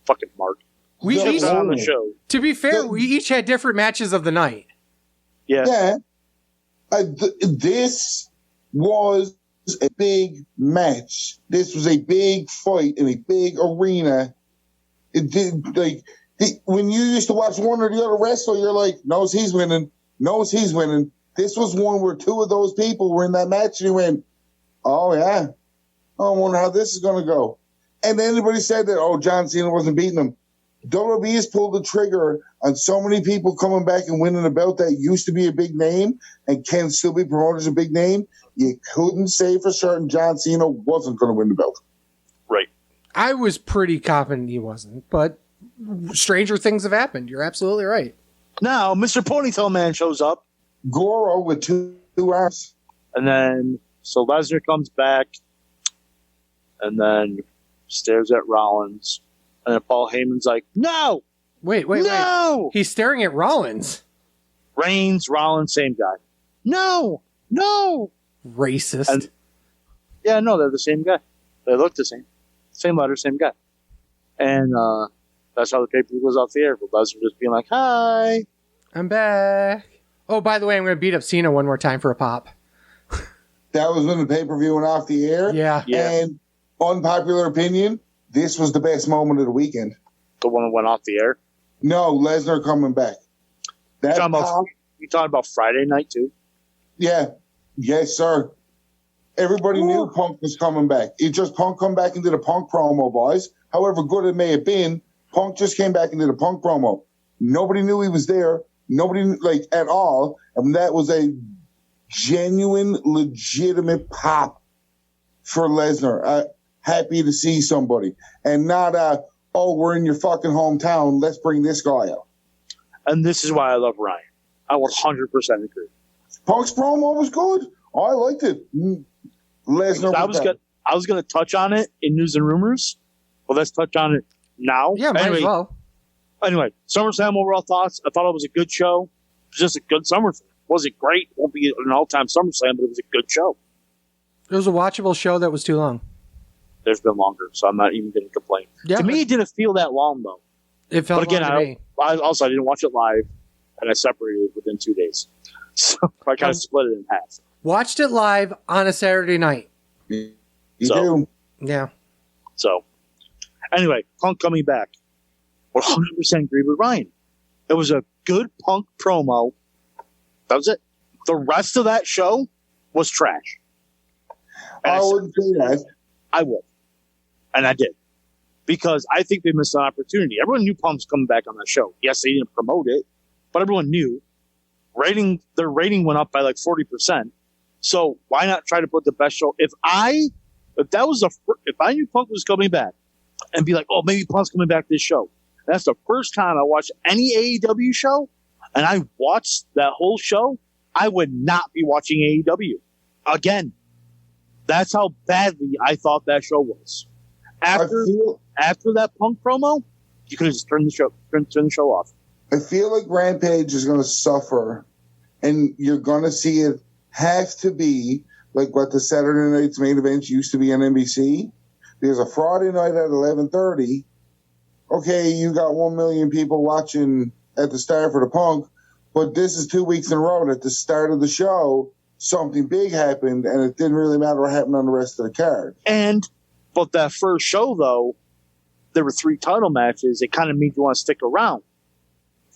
Fucking Mark. We each, on the show. To be fair, we each had different matches of the night. Yeah. This was a big match. This was a big fight in a big arena. It did when you used to watch one or the other wrestle, you're like, knows he's winning. This was one where 2 of those people were in that match, and you went, oh yeah, I wonder how this is going to go. And then everybody said that, John Cena wasn't beating him. WWE has pulled the trigger on so many people coming back and winning a belt that used to be a big name and can still be promoted as a big name. You couldn't say for certain John Cena wasn't going to win the belt. Right. I was pretty confident he wasn't, but stranger things have happened. You're absolutely right. Now, Mr. Ponytail Man shows up. Goro with 2 arms. And then, so Lesnar comes back and then stares at Rollins. And then Paul Heyman's like, no! Wait. No! He's staring at Rollins. Reigns, Rollins, same guy. No! Racist. And, yeah, no, they're the same guy. They look the same. Same letter, same guy. And That's how the pay-per-view goes off the air. But Lesnar just being like, hi. I'm back. Oh, by the way, I'm going to beat up Cena one more time for a pop. That was when the pay-per-view went off the air. Yeah. And unpopular opinion, this was the best moment of the weekend. The one that went off the air? No, Lesnar coming back. You talking about Friday night, too? Yeah. Yes, sir. Everybody knew Punk was coming back. It just Punk come back into the Punk promo, boys. However good it may have been, Punk just came back into the Punk promo. Nobody knew he was there. Nobody, like, at all. And that was a genuine, legitimate pop for Lesnar. Happy to see somebody. And not, we're in your fucking hometown. Let's bring this guy out. And this is why I love Ryan. I 100% agree. Punk's promo was good. I liked it. Lesnar. I was going to touch on it in news and rumors, but let's touch on it now. Yeah, might as well. Anyway, SummerSlam overall thoughts. I thought it was a good show. It was just a good SummerSlam. Was it great? It won't be an all-time SummerSlam, but it was a good show. It was a watchable show that was too long. There's been longer, so I'm not even going to complain. Yeah, to me, it didn't feel that long, though. It felt long to me. I didn't watch it live, and I separated it within 2 days. So I kind of split it in half. Watched it live on a Saturday night. You do? Yeah. So, anyway, Punk coming back. 100% agree with Ryan. It was a good Punk promo. That was it. The rest of that show was trash. And I wouldn't say that. I would. And I did. Because I think they missed an opportunity. Everyone knew Punk's coming back on that show. Yes, they didn't promote it, but everyone knew. Their rating went up by like 40%. So why not try to put the best show? If I knew Punk was coming back and be like, oh, maybe Punk's coming back this show. That's the first time I watched any AEW show, and I watched that whole show, I would not be watching AEW again. That's how badly I thought that show was. After that Punk promo, you could have just turned the show off. I feel like Rampage is going to suffer, and you're going to see it have to be like what the Saturday night's main events used to be on NBC. There's a Friday night at 11:30. Okay, you got 1 million people watching at the start for the Punk, but this is 2 weeks in a row. And at the start of the show, something big happened, and it didn't really matter what happened on the rest of the card. But that first show, though, there were 3 title matches. It kind of made you want to stick around.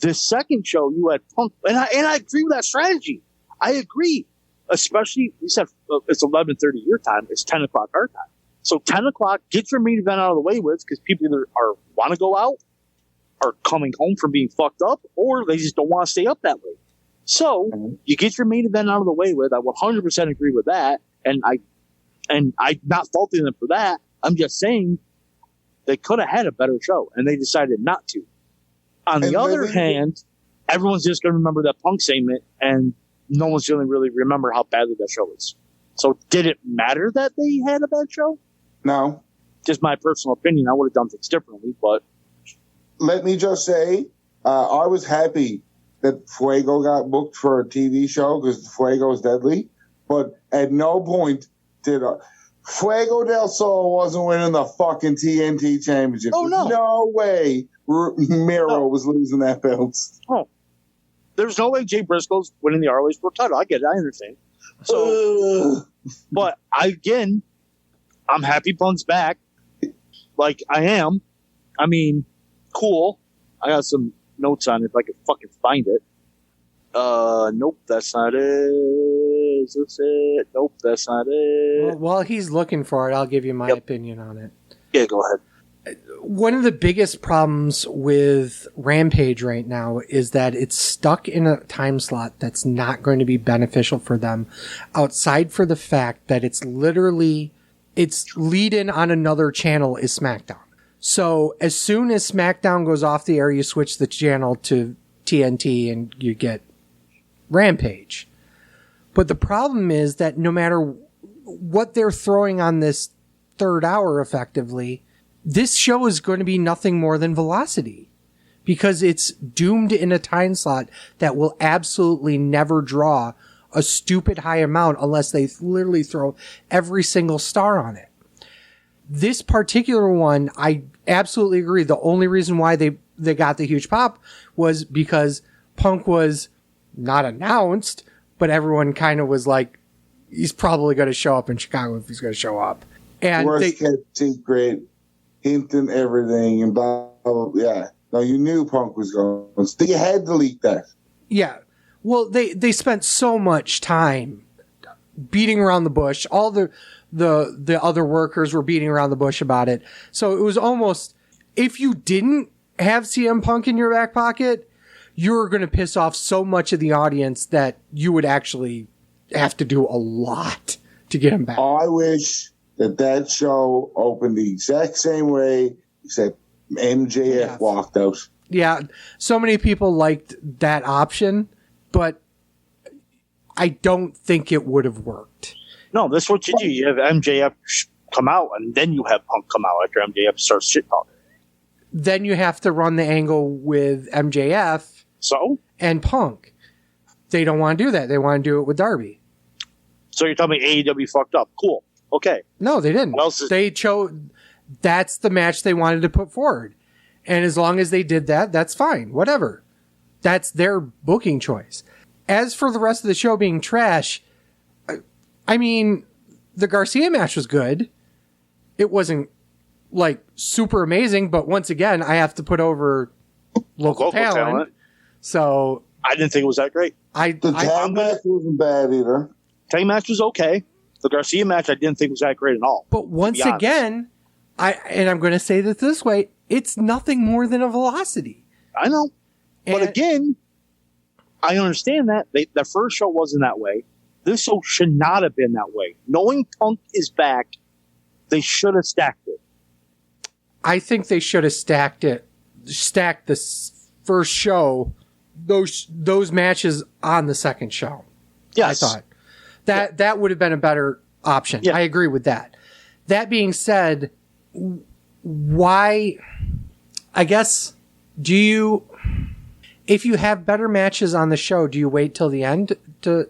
This second show, you had Punk, and I agree with that strategy. I agree, especially you said it's 11:30 your time. It's 10 o'clock our time. So 10 o'clock, get your main event out of the way with, because people either want to go out, are coming home from being fucked up, or they just don't want to stay up that late. So you get your main event out of the way with. I 100% agree with that, and I'm not faulting them for that. I'm just saying they could have had a better show, and they decided not to. On the other hand, everyone's just going to remember that Punk segment, and no one's going to really remember how badly that show is. So did it matter that they had a bad show? No. Just my personal opinion. I would have done things differently, but... Let me just say, I was happy that Fuego got booked for a TV show because Fuego is deadly, but at no point did... Fuego del Sol wasn't winning the fucking TNT championship. Oh, no. No way Miro was losing that belt. Oh. There's no way Jay Briscoe's winning the ROH World title. I get it. I understand. So, but I'm happy Punk's back. Like, I am. I mean, cool. I got some notes on it if I can fucking find it. Nope, that's not it. Is this it? Nope, that's not it. Well, while he's looking for it, I'll give you my opinion on it. Yeah, go ahead. One of the biggest problems with Rampage right now is that it's stuck in a time slot that's not going to be beneficial for them, outside for the fact that it's lead in on another channel is SmackDown. So as soon as SmackDown goes off the air, you switch the channel to TNT and you get Rampage. But the problem is that no matter what they're throwing on this third hour effectively, this show is going to be nothing more than Velocity because it's doomed in a time slot that will absolutely never draw a stupid high amount unless they literally throw every single star on it. This particular one, I absolutely agree. The only reason why they got the huge pop was because Punk was not announced, but everyone kind of was like, he's probably going to show up in Chicago if he's going to show up. And worst kept secret, hinting everything and blah, blah, blah. Yeah. No, you knew Punk was going. So you had to leak that. Yeah. Well, they spent so much time beating around the bush. All the other workers were beating around the bush about it. So it was almost, if you didn't have CM Punk in your back pocket, you were going to piss off so much of the audience that you would actually have to do a lot to get him back. I wish that show opened the exact same way, except MJF walked out. Yeah, so many people liked that option, but I don't think it would have worked. No, that's what you do. You have MJF come out, and then you have Punk come out after MJF starts shit talking. Then you have to run the angle with MJF and Punk. They don't want to do that. They want to do it with Darby. So you're telling me AEW fucked up. Cool. Okay. No, they didn't. They chose... That's the match they wanted to put forward. And as long as they did that, that's fine. Whatever. That's their booking choice. As for the rest of the show being trash, I mean, the Garcia match was good. It wasn't, like, super amazing, but once again, I have to put over local talent. So... I didn't think it was that great. The tag match wasn't bad either. Tag match was okay. The Garcia match I didn't think was that great at all. But once again... I'm going to say this way, it's nothing more than a velocity. I know. But again, I understand that. The first show wasn't that way. This show should not have been that way. Knowing Punk is back, they should have stacked it. I think they should have stacked this first show, those matches on the second show. Yes. I thought. That would have been a better option. Yeah. I agree with that. That being said... Why, I guess, if you have better matches on the show, do you wait till the end to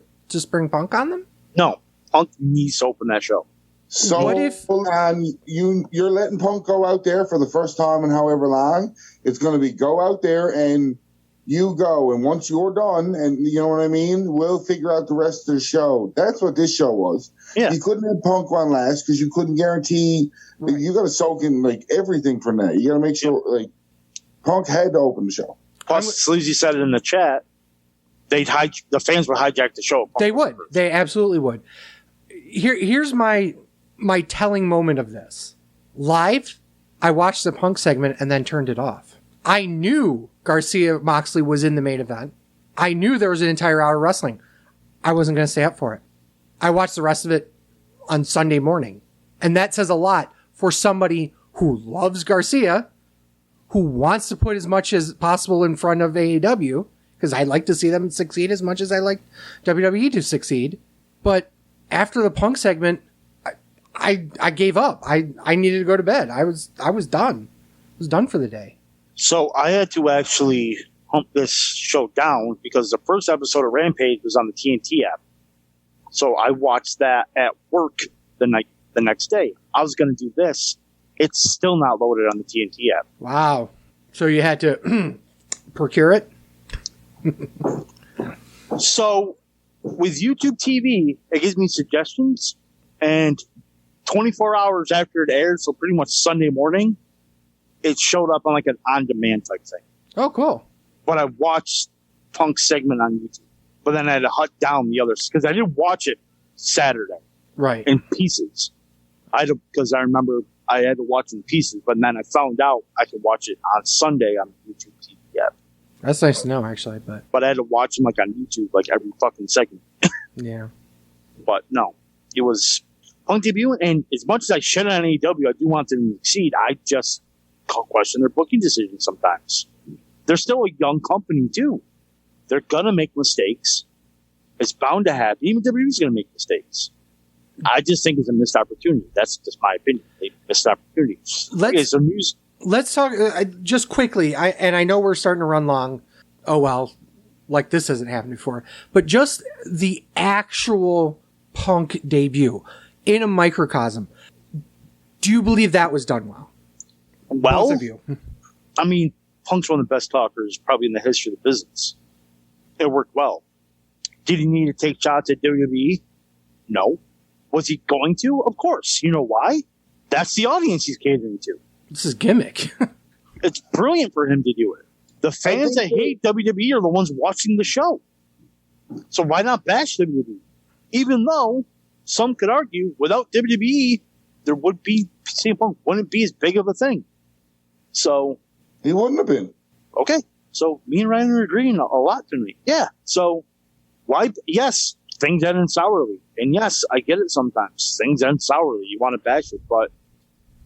bring Punk on them? No, Punk needs to open that show. So what if you're letting Punk go out there for the first time in however long? It's going to be go out there and you go, and once you're done, and you know what I mean, we'll figure out the rest of the show. That's what this show was. Yeah. You couldn't have Punk on last because you couldn't guarantee. Right. You got to soak in like everything from that. You got to make sure like Punk had to open the show. Plus, Sleazy said it in the chat. The fans would hijack the show. They would. They absolutely would. Here's my telling moment of this. Live, I watched the Punk segment and then turned it off. I knew Garcia Moxley was in the main event. I knew there was an entire hour of wrestling. I wasn't going to stay up for it. I watched the rest of it on Sunday morning. And that says a lot for somebody who loves Garcia, who wants to put as much as possible in front of AEW, because I like to see them succeed as much as I like WWE to succeed. But after the Punk segment, I gave up. I needed to go to bed. I was done. I was done for the day. So I had to actually hump this show down because the first episode of Rampage was on the TNT app. So I watched that at work the next day. I was going to do this. It's still not loaded on the TNT app. Wow. So you had to procure it? So with YouTube TV, it gives me suggestions. And 24 hours after it aired, so pretty much Sunday morning, it showed up on like an on-demand type thing. Oh, cool. But I watched Punk's segment on YouTube. But then I had to hunt down the others because I didn't watch it Saturday. Right. In pieces. Because I remember I had to watch it in pieces, but then I found out I could watch it on Sunday on YouTube TV app. That's nice to know, actually. But I had to watch them like on YouTube, like every fucking second. Yeah. But no, it was Punk debut, and as much as I shit on AEW, I do want them to succeed. I just question their booking decisions sometimes. They're still a young company, too. They're going to make mistakes. It's bound to happen. Even WWE's going to make mistakes. I just think it's a missed opportunity. That's just my opinion. They missed opportunities. Let's talk just quickly. I know we're starting to run long. Oh, well, like this hasn't happened before. But just the actual Punk debut in a microcosm. Do you believe that was done well? Well, Both of you. I mean, Punk's one of the best talkers probably in the history of the business. It worked well. Did he need to take shots at WWE? No. Was he going to? Of course. You know why? That's the audience he's catering to. This is gimmick. It's brilliant for him to do it. The fans that hate WWE are the ones watching the show. So why not bash WWE? Even though some could argue without WWE, there would be CM Punk wouldn't be as big of a thing. So He wouldn't have been. okay. So me and Ryan are agreeing a lot tonight. Yeah. So why? Yes, things end sourly, and yes, I get it. Sometimes things end sourly. You want to bash it, but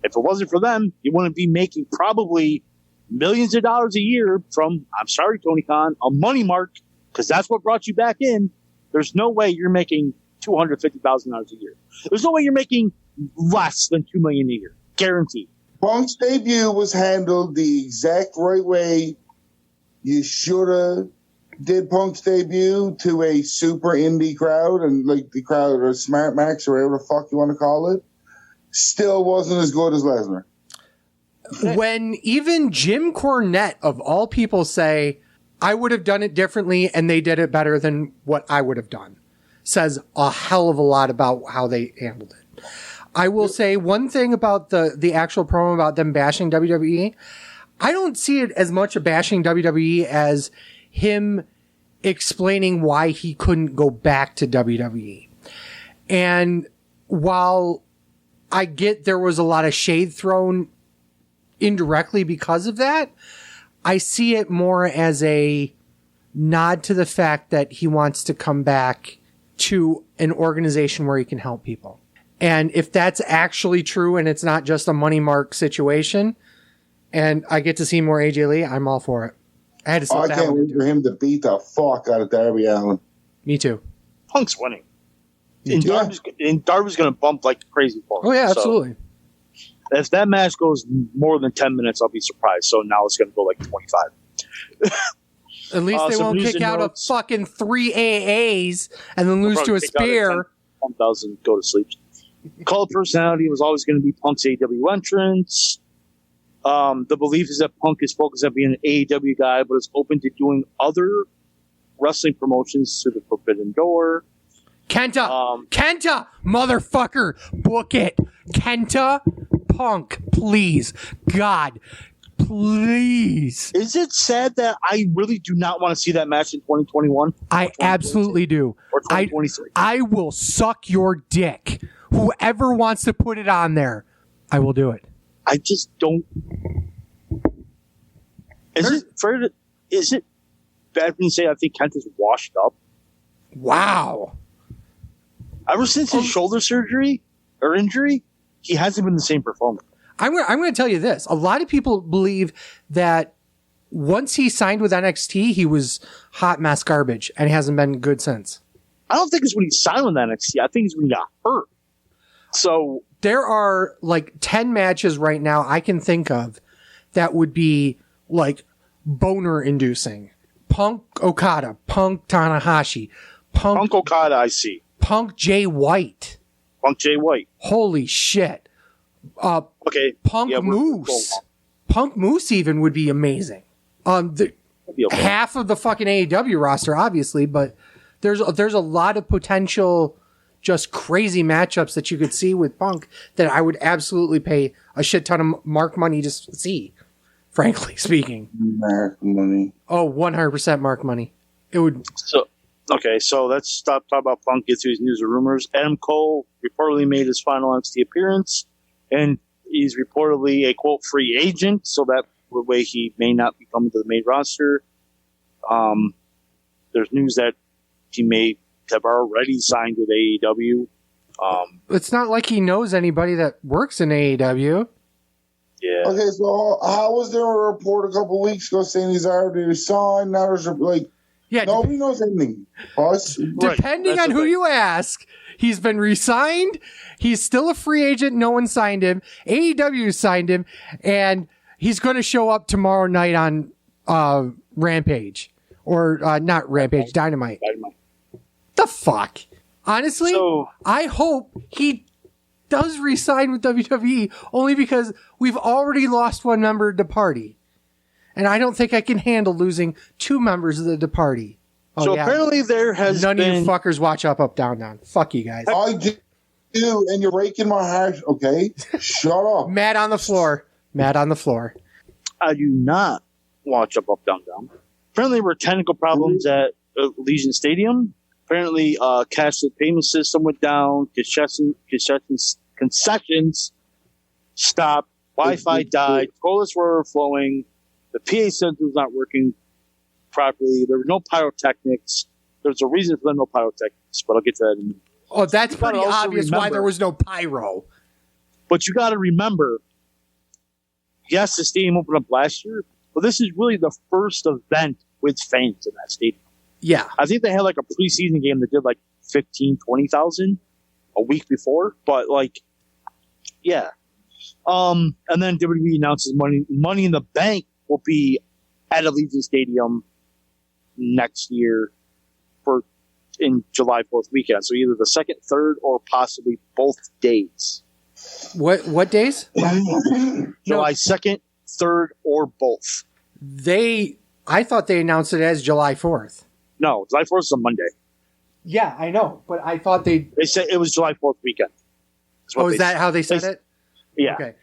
if it wasn't for them, you wouldn't be making probably millions of dollars a year from. I'm sorry, Tony Khan, a money mark, because that's what brought you back in. There's no way you're making $250,000 a year. There's no way you're making less than $2 million a year, guaranteed. Punk's debut was handled the exact right way you should have did Punk's debut to a super indie crowd, and like the crowd or Smart Max or whatever the fuck you want to call it, still wasn't as good as Lesnar. When even Jim Cornette, of all people, say, I would have done it differently and they did it better than what I would have done, says a hell of a lot about how they handled it. I will say one thing about the actual promo about them bashing WWE. I don't see it as much a bashing WWE as him explaining why he couldn't go back to WWE. And while I get there was a lot of shade thrown indirectly because of that, I see it more as a nod to the fact that he wants to come back to an organization where he can help people. And if that's actually true and it's not just a money mark situation, and I get to see more AJ Lee, I'm all for it. I had to sit I down can't and wait do for it. him to beat the fuck out of Darby Allin. Me too. Punk's winning. And Yeah. Darby's going to bump like crazy for him. Oh yeah, So absolutely. if that match goes more than 10 minutes, I'll be surprised. So now it's going to go like 25. At least they some won't news kick and out notes. a fucking 3 AAs and then lose to a Probably kick out at spear. 10, 1,000, go to sleep. Cult personality was always going to be Punk's AEW entrance. The belief is that Punk is focused on being an AEW guy, but is open to doing other wrestling promotions through the Forbidden Door. Kenta, Kenta, motherfucker, book it. Kenta, Punk, please. God, please. Is it sad that I really do not want to see that match in 2021? I absolutely do. Or 2023? I will suck your dick. Whoever wants to put it on there, I will do it. I just don't. Is it bad when you say I think Kenta's washed up? Wow. Ever since his shoulder surgery or injury, he hasn't been the same performer. I'm going to tell you this. A lot of people believe that once he signed with NXT, he was hot mess garbage and hasn't been good since. I don't think it's when he signed with NXT. I think it's when he got hurt. So There are like 10 matches right now I can think of that would be like boner inducing. Punk Okada, Punk Tanahashi, Punk Okada, I see. Punk Jay White. Punk Jay White. Holy shit. Okay. Punk Yeah, we're going Moose. on. Punk Moose even would be amazing. That'd be okay. Half of the fucking AEW roster, obviously, but there's a lot of potential just crazy matchups that you could see with Punk that I would absolutely pay a shit ton of mark money to see, frankly speaking. Mark money. Oh, 100% mark money. It would. So let's stop talking about Punk, get through his news and rumors. Adam Cole reportedly made his final NXT appearance, and he's reportedly a, quote, free agent, so that way he may not be coming to the main roster. There's news that he may have already signed with AEW. It's not like he knows anybody that works in AEW. Yeah. Okay, so how was there a report a couple weeks ago saying he's already signed? Now there's Yeah, nobody knows anything. Us. depending That's on the who thing. you ask, he's been re-signed. He's still a free agent. No one signed him. AEW signed him, and he's going to show up tomorrow night on Rampage, or not Rampage, Dynamite. The fuck? Honestly, So- I hope he does re-sign with WWE only because we've already lost one member of the party. And I don't think I can handle losing 2 members of the party. Oh, so yeah. apparently there has None been... of you fuckers watch Up, Up, Down, Down. Fuck you guys. I do, and you're breaking my heart, okay? Shut up. Matt on the floor. Matt on the floor. I do not watch Up, Up, Down, Down. Apparently there were technical problems at Legion Stadium. Apparently cashless payment system went down. Concessions stopped. Wi-Fi died. Toilets were overflowing. The PA center was not working properly. There were no pyrotechnics. There's a reason for no pyrotechnics, but I'll get to that in a minute. Oh, that's pretty also obvious why remember- there was no pyro. But you got to remember, yes, the stadium opened up last year, but this is really the first event with fans in that stadium. Yeah. I think they had like a preseason game that did like 15, 20,000 a week before, but like, yeah. And then WWE announces Money in the Bank will be at Allegiant Stadium next year in July 4th weekend. So either the 2nd, 3rd, or possibly both days. What days? July 2nd, 3rd, or both. I thought they announced it as July 4th. No, July 4th is a Monday. Yeah, I know, but I thought They said it was July 4th weekend. Is that how they said it? Yeah. Okay.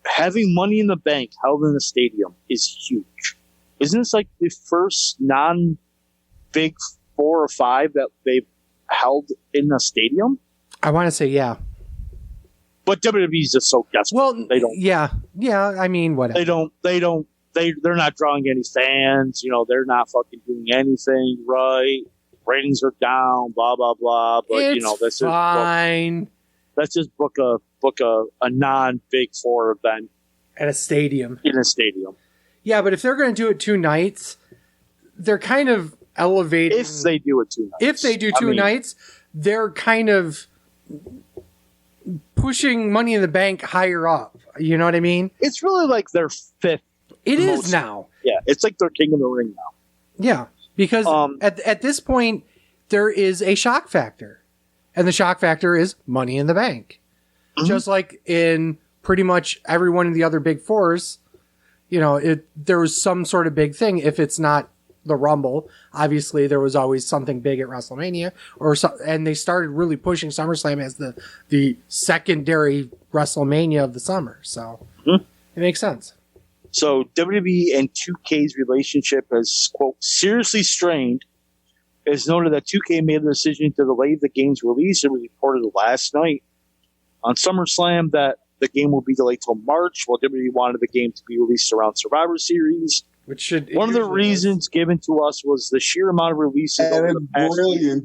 Having Money in the Bank held in the stadium is huge. Isn't this like the first non-big 4 or 5 that they've held in a stadium? I want to say yeah. But WWE's just so desperate. Well, they don't. Yeah. I mean, whatever. They're not drawing any fans. They're not fucking doing anything right. Ratings are down. Blah blah blah. But It's that's fine. Let's just book a non-big 4 event At a stadium. in a stadium. Yeah, but if they're going to do it 2 nights, they're kind of elevating. If they do it 2 nights. If they do 2 nights, they're kind of pushing Money in the Bank higher up. You know what I mean? It's really like their 5th. It is now. Yeah, it's like their King of the Ring now. Yeah, because at this point, there is a shock factor. And the shock factor is Money in the Bank. Mm-hmm. Just like in pretty much every one of the other big 4s, there was some sort of big thing. If it's not the Rumble, obviously there was always something big at WrestleMania, and they started really pushing SummerSlam as the secondary WrestleMania of the summer. So It makes sense. So WWE and 2K's relationship has, quote, seriously strained. It's noted that 2K made the decision to delay the game's release. It was reported last night on SummerSlam that the game will be delayed till March, while WWE wanted the game to be released around Survivor Series. One of the reasons given to us was the sheer amount of releases over the past year.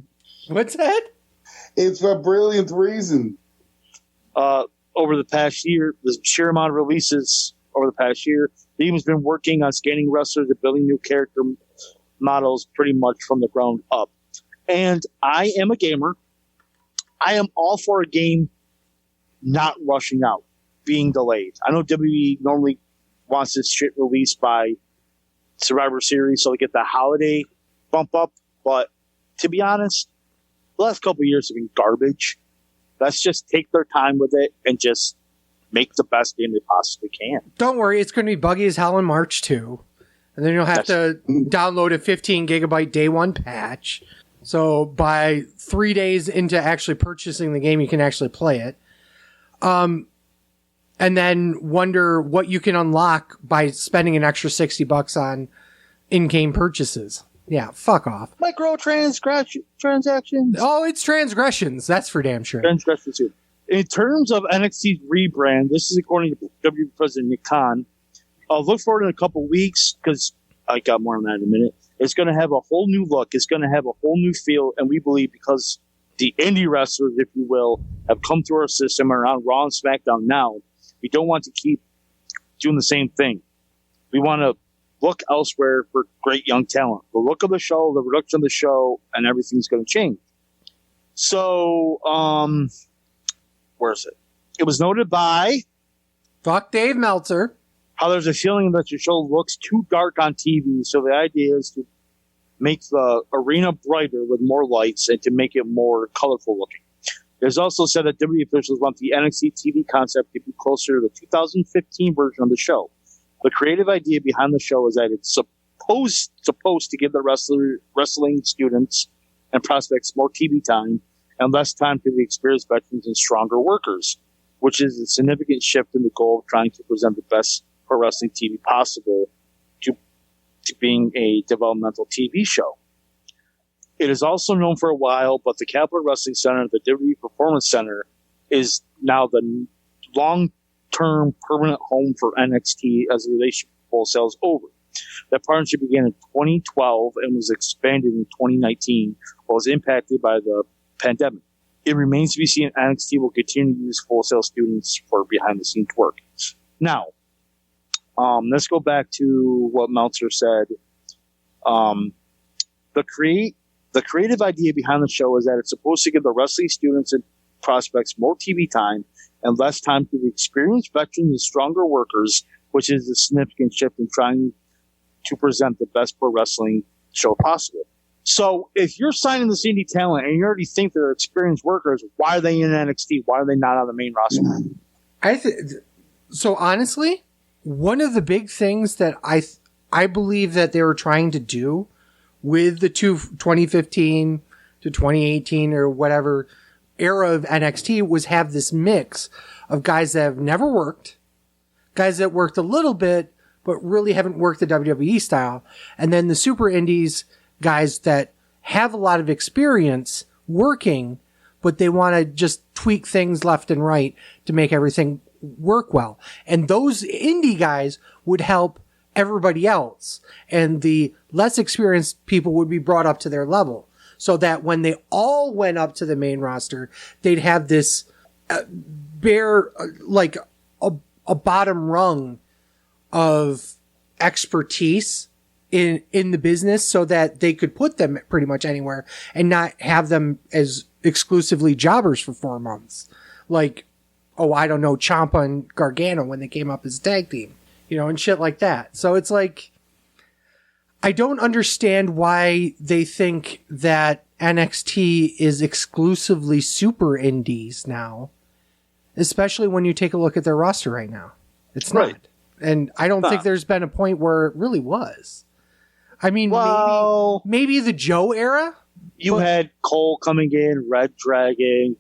What's that? It's a brilliant reason. Over the past year, the sheer amount of releases over the past year. The team has been working on scanning wrestlers and building new character models pretty much from the ground up. And I am a gamer. I am all for a game not rushing out, being delayed. I know WWE normally wants this shit released by Survivor Series so they get the holiday bump up. But to be honest, the last couple of years have been garbage. Let's just take their time with it and just make the best game they possibly can. Don't worry, it's going to be buggy as hell in March too. And then you'll have to download a 15 gigabyte day 1 patch. So by 3 days into actually purchasing the game, you can actually play it. And then wonder what you can unlock by spending an extra $60 on in-game purchases. Yeah, fuck off. Transactions. Oh, it's transgressions. That's for damn sure. Transgressions too. In terms of NXT's rebrand, this is according to WWE President Nick Khan. Look forward in a couple weeks, because I got more on that in a minute. It's going to have a whole new look. It's going to have a whole new feel, and we believe because the indie wrestlers, if you will, have come through our system and are on Raw and SmackDown now, we don't want to keep doing the same thing. We want to look elsewhere for great young talent. The look of the show, the production of the show, and everything's going to change. So, where is it? It was noted by Fuck Dave Meltzer. How there's a feeling that the show looks too dark on TV, so the idea is to make the arena brighter with more lights and to make it more colorful looking. It is also said that WWE officials want the NXT TV concept to be closer to the 2015 version of the show. The creative idea behind the show is that it's supposed to give the wrestling students and prospects more TV time and less time to the experienced veterans and stronger workers, which is a significant shift in the goal of trying to present the best pro wrestling TV possible to being a developmental TV show. It is also known for a while, but the Capital Wrestling Center, the WWE Performance Center, is now the long-term permanent home for NXT as the relationship with wholesale is over. That partnership began in 2012 and was expanded in 2019, but was impacted by the pandemic. It remains to be seen if NXT will continue to use wholesale students for behind-the-scenes work. Now, let's go back to what Meltzer said. The creative idea behind the show is that it's supposed to give the wrestling students and prospects more TV time and less time to the experienced veterans and stronger workers, which is a significant shift in trying to present the best pro wrestling show possible. So if you're signing this indie talent and you already think they're experienced workers, why are they in NXT? Why are they not on the main roster? So honestly, one of the big things that I believe that they were trying to do with the 2015 to 2018 or whatever era of NXT was have this mix of guys that have never worked, guys that worked a little bit, but really haven't worked the WWE style. And then the super indies guys that have a lot of experience working, but they want to just tweak things left and right to make everything work well. And those indie guys would help everybody else. And the less experienced people would be brought up to their level so that when they all went up to the main roster, they'd have this like a bottom rung of expertise in the business so that they could put them pretty much anywhere and not have them as exclusively jobbers for 4 months. Like, I don't know, Ciampa and Gargano when they came up as a tag team, and shit like that. So it's like, I don't understand why they think that NXT is exclusively super indies now, especially when you take a look at their roster right now. It's not. Right. And I don't think there's been a point where it really was. I mean, maybe the Joe era. You had Cole coming in, Red Dragon.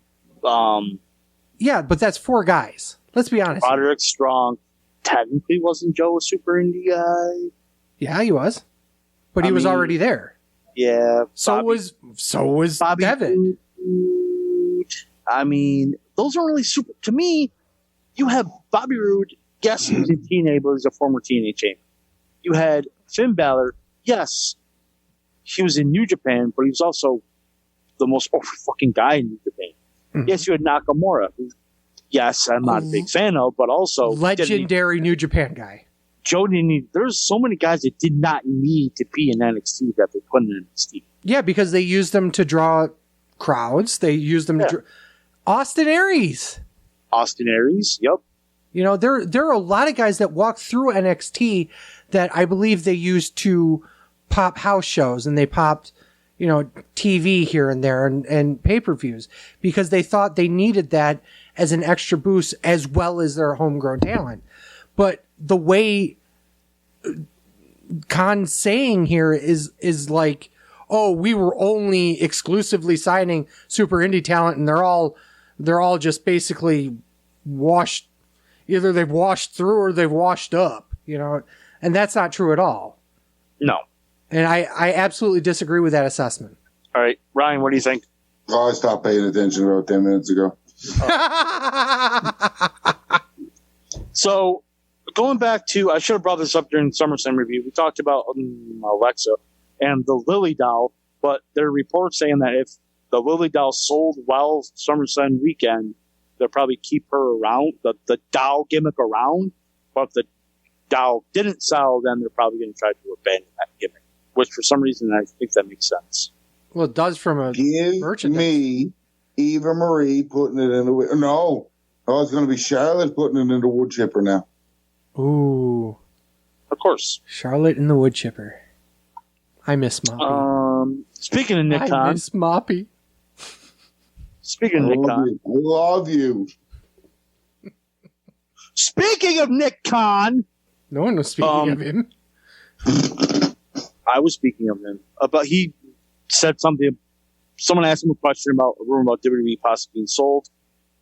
Yeah, but that's 4 guys. Let's be honest. Roderick Strong. Technically, wasn't Joe a super indie guy? Yeah, he was. But he was already there. Yeah. So was Bobby Devin. Roode. I mean, those are really super. To me, you have Bobby Roode. Yes, he was in TNA, but he was a former TNA champion. You had Finn Balor. Yes, he was in New Japan, but he was also the most over fucking guy in New Japan. Mm-hmm. Yes, you had Nakamura, who, yes, I'm not a big fan of, but also legendary New Japan guy. Joe didn't need. There's so many guys that did not need to be in NXT that they put in NXT. Yeah, because they used them to draw crowds. They used them to draw Austin Aries. Yep. There are a lot of guys that walk through NXT that I believe they used to pop house shows, and they popped, TV here and there and pay-per-views because they thought they needed that as an extra boost as well as their homegrown talent. But the way Khan's saying here is like, we were only exclusively signing super indie talent and they're all just basically washed. Either they've washed through or they've washed up, and that's not true at all. No. And I absolutely disagree with that assessment. All right. Ryan, what do you think? I stopped paying attention about 10 minutes ago. So, going back to, I should have brought this up during the SummerSlam review. We talked about Alexa and the Lily doll, but there are reports saying that if the Lily doll sold while SummerSlam weekend, they'll probably keep her around, the doll gimmick around. But if the doll didn't sell, then they're probably going to try to abandon that gimmick, which for some reason I think that makes sense. Well, it does from a merchandise. Me, Eva Marie putting it in the... No, it's going to be Charlotte putting it in the wood chipper now. Ooh. Of course. Charlotte in the wood chipper. I miss Moppy. Speaking of Nick Khan... I miss Moppy. Speaking of Nick Khan. I love you. Speaking of Nick Khan. No one was speaking of him. I was speaking of him. He said something. Someone asked him a question about a rumor about WWE possibly being sold.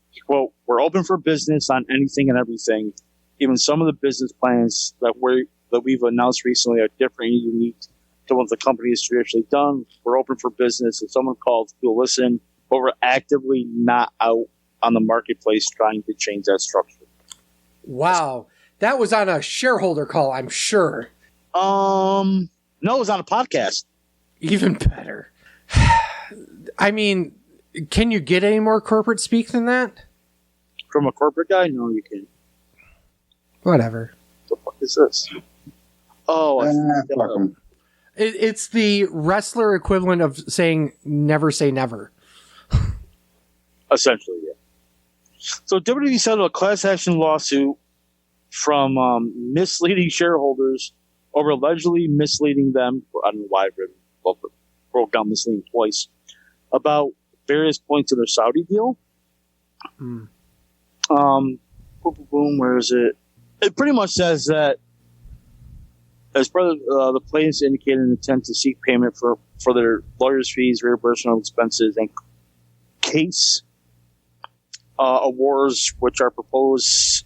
He quote, "We're open for business on anything and everything. Even some of the business plans that we've announced recently are different and unique to what the company has traditionally done. We're open for business. If someone calls, we'll listen, but we're actively not out on the marketplace trying to change that structure." Wow. That was on a shareholder call, I'm sure. No, it was on a podcast. Even better. I mean, can you get any more corporate speak than that? From a corporate guy? No, you can't. Whatever. What the fuck is this? Oh, Fuck 'em. It's the wrestler equivalent of saying never say never. Essentially, yeah. So WWE settled a class action lawsuit from misleading shareholders over allegedly misleading them. I don't know why I broke down misleading twice about various points of their Saudi deal. Boom, boom, boom. Where is it? It pretty much says that as part of the plaintiffs indicated an intent to seek payment for their lawyers' fees, reimbursement of expenses, and case awards, which our proposed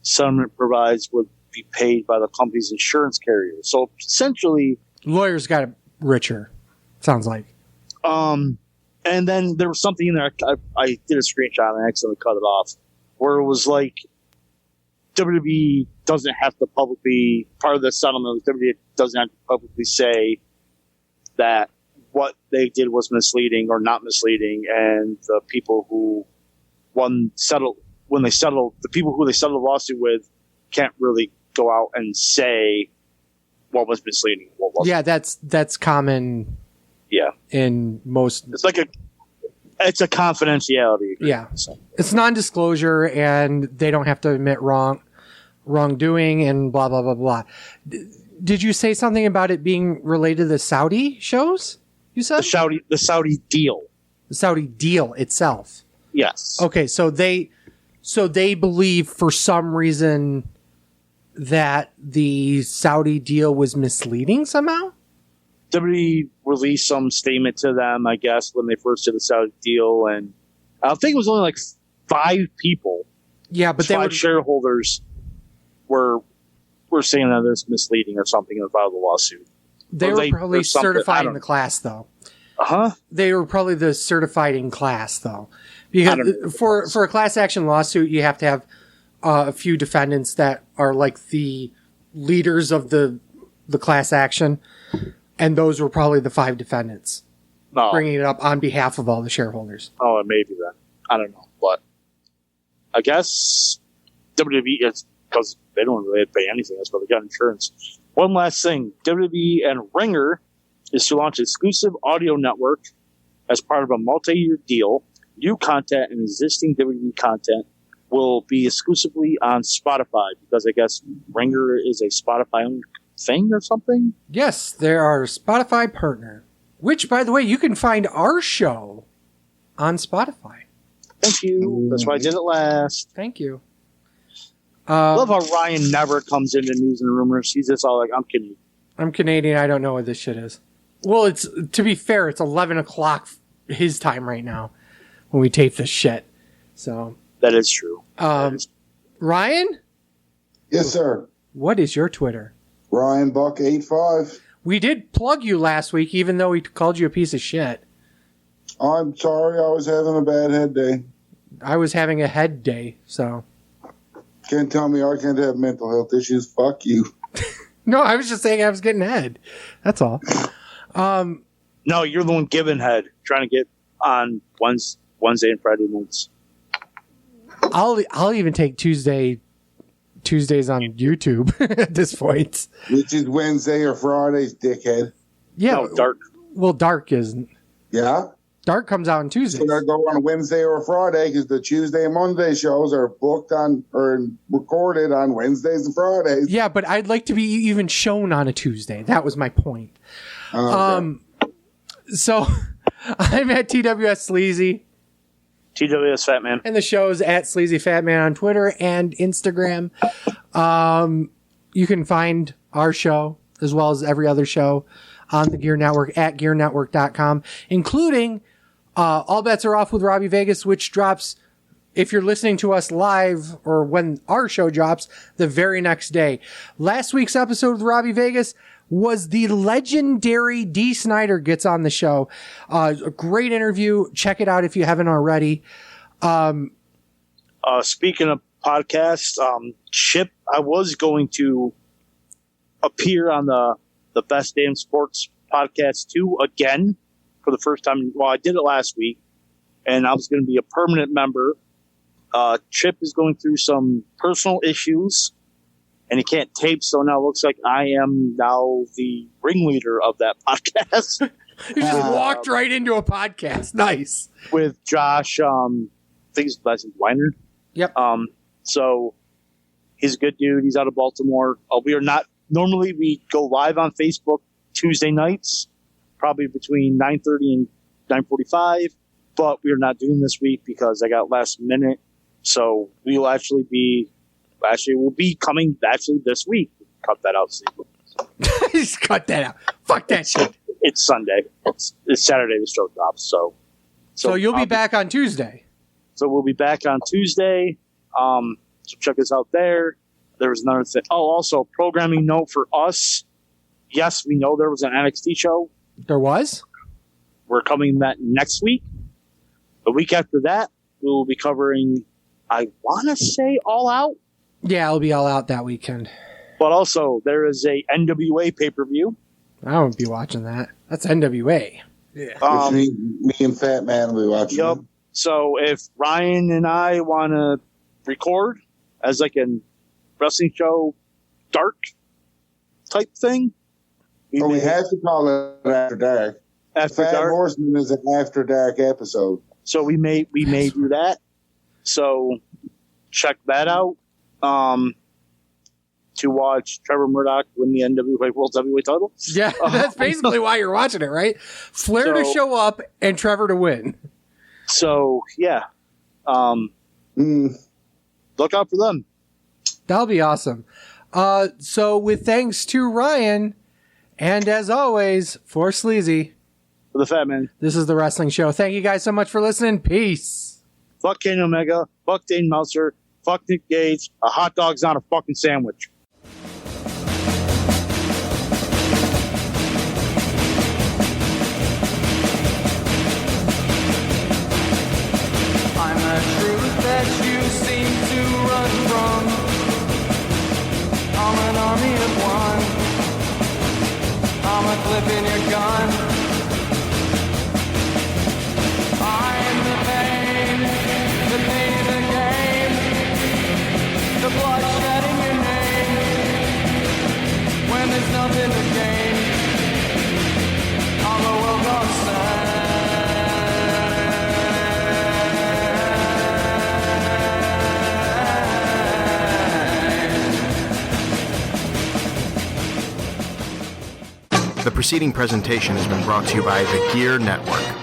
settlement provides would be paid by the company's insurance carrier. So essentially, lawyers got richer. Sounds like. And then there was something in there. I did a screenshot and I accidentally cut it off, where it was like WWE doesn't have to publicly, part of the settlement, WWE doesn't have to publicly say that what they did was misleading or not misleading, and the people who the people who they settled the lawsuit with can't really go out and say what was misleading. What wasn't. Yeah, that's common. Yeah, in most, it's a confidentiality agreement. Yeah, it's non-disclosure, and they don't have to admit wrongdoing, and blah blah blah blah. Did you say something about it being related to the Saudi shows? You said the Saudi deal. The Saudi deal itself. Yes. Okay, so they believe for some reason that the Saudi deal was misleading somehow? WWE released some statement to them, I guess, when they first did the Saudi deal, and I think it was only like 5 people. Yeah, but 5 shareholders were saying that it's misleading or something and filed the lawsuit. They were probably certified in the class, though. They were probably the certified in class, though, because for a class action lawsuit, you have to have a few defendants that are like the leaders of the class action. And those were probably the 5 defendants bringing it up on behalf of all the shareholders. Oh, it may be then. I don't know. But I guess WWE, it's because they don't really pay anything. That's why they got insurance. One last thing. WWE and Ringer is to launch an exclusive audio network as part of a multi-year deal. New content and existing WWE content will be exclusively on Spotify because I guess Ringer is a Spotify-owned thing or something? Yes, they're our Spotify partner. Which, by the way, you can find our show on Spotify. Thank you. That's why I did it last. Thank you. I love how Ryan never comes into news and rumors. He's just all like, I'm Canadian. I'm Canadian. I don't know what this shit is. Well, it's to be fair, it's 11 o'clock his time right now when we tape this shit. So that is true. Ryan? Yes, sir. What is your Twitter? Ryan Buck 85. We did plug you last week, even though we called you a piece of shit. I'm sorry, I was having a bad head day. I was having a head day, so. Can't tell me I can't have mental health issues. Fuck you. No, I was just saying I was getting head. That's all. No, you're the one giving head, trying to get on Wednesday and Friday nights. I'll even take Tuesdays on YouTube at this point. Which is Wednesday or Fridays, dickhead. Yeah. No, Dark. Well, Dark isn't. Yeah? Dark comes out on Tuesdays. So I go on a Wednesday or a Friday because the Tuesday and Monday shows are booked on or recorded on Wednesdays and Fridays. Yeah, but I'd like to be even shown on a Tuesday. That was my point. Okay. So I'm at TWS Sleazy. TWS Fat Man. And the show's at Sleazy Fat Man on Twitter and Instagram. You can find our show as well as every other show on the Gear Network at gearnetwork.com, including All Bets Are Off with Robbie Vegas, which drops, if you're listening to us live or when our show drops, the very next day. Last week's episode with Robbie Vegas was the legendary D. Snyder gets on the show. A great interview. Check it out if you haven't already. Speaking of podcasts, Chip, I was going to appear on the Best Damn Sports podcast 2 again for the first time. Well, I did it last week, and I was going to be a permanent member. Chip is going through some personal issues, and he can't tape, so now it looks like I am now the ringleader of that podcast. You just walked right into a podcast. Nice. With Josh, I think his last name Weiner. Yep. So he's a good dude. He's out of Baltimore. We are not, normally we go live on Facebook Tuesday nights, probably between 9:30 and 9:45, but we are not doing this week because I got last minute. So we will we'll be coming this week. Cut that out, Steve. Just cut that out. Fuck that shit. It's Sunday. It's Saturday the show drops. So you'll be back on Tuesday. So we'll be back on Tuesday. So check us out there. There was another thing. Oh, also programming note for us. Yes, we know there was an NXT show. There was? We're coming that next week. The week after that, we will be covering, I want to say, All Out. Yeah, it'll be All Out that weekend. But also, there is a NWA pay-per-view. I won't be watching that. That's NWA. Yeah. Me and Fat Man will be watching. Yep. So if Ryan and I want to record as like a wrestling show, dark type thing, we have to call it After Dark. After Fat Dark Horseman is an After Dark episode. So we may do that. So check that out. To watch Trevor Murdoch win the NWA World Heavyweight title. Yeah, that's basically why you're watching it, right? Flair to show up and Trevor to win. So yeah, look out for them. That'll be awesome. So with thanks to Ryan, and as always, for Sleazy, for the Fat Man, this is The Wrestling Show. Thank you guys so much for listening. Peace. Fuck Kenny Omega. Fuck Dane Meltzer. Fuck Nick Gage. A hot dog's not a fucking sandwich. I'm a truth that you seem to run from. I'm an army of one. I'm a clip in your gun. I'm the pain of the game. The bloodshed in your name. When there's nothing to gain, I'm the world gone sad. The preceding presentation has been brought to you by the Gear Network.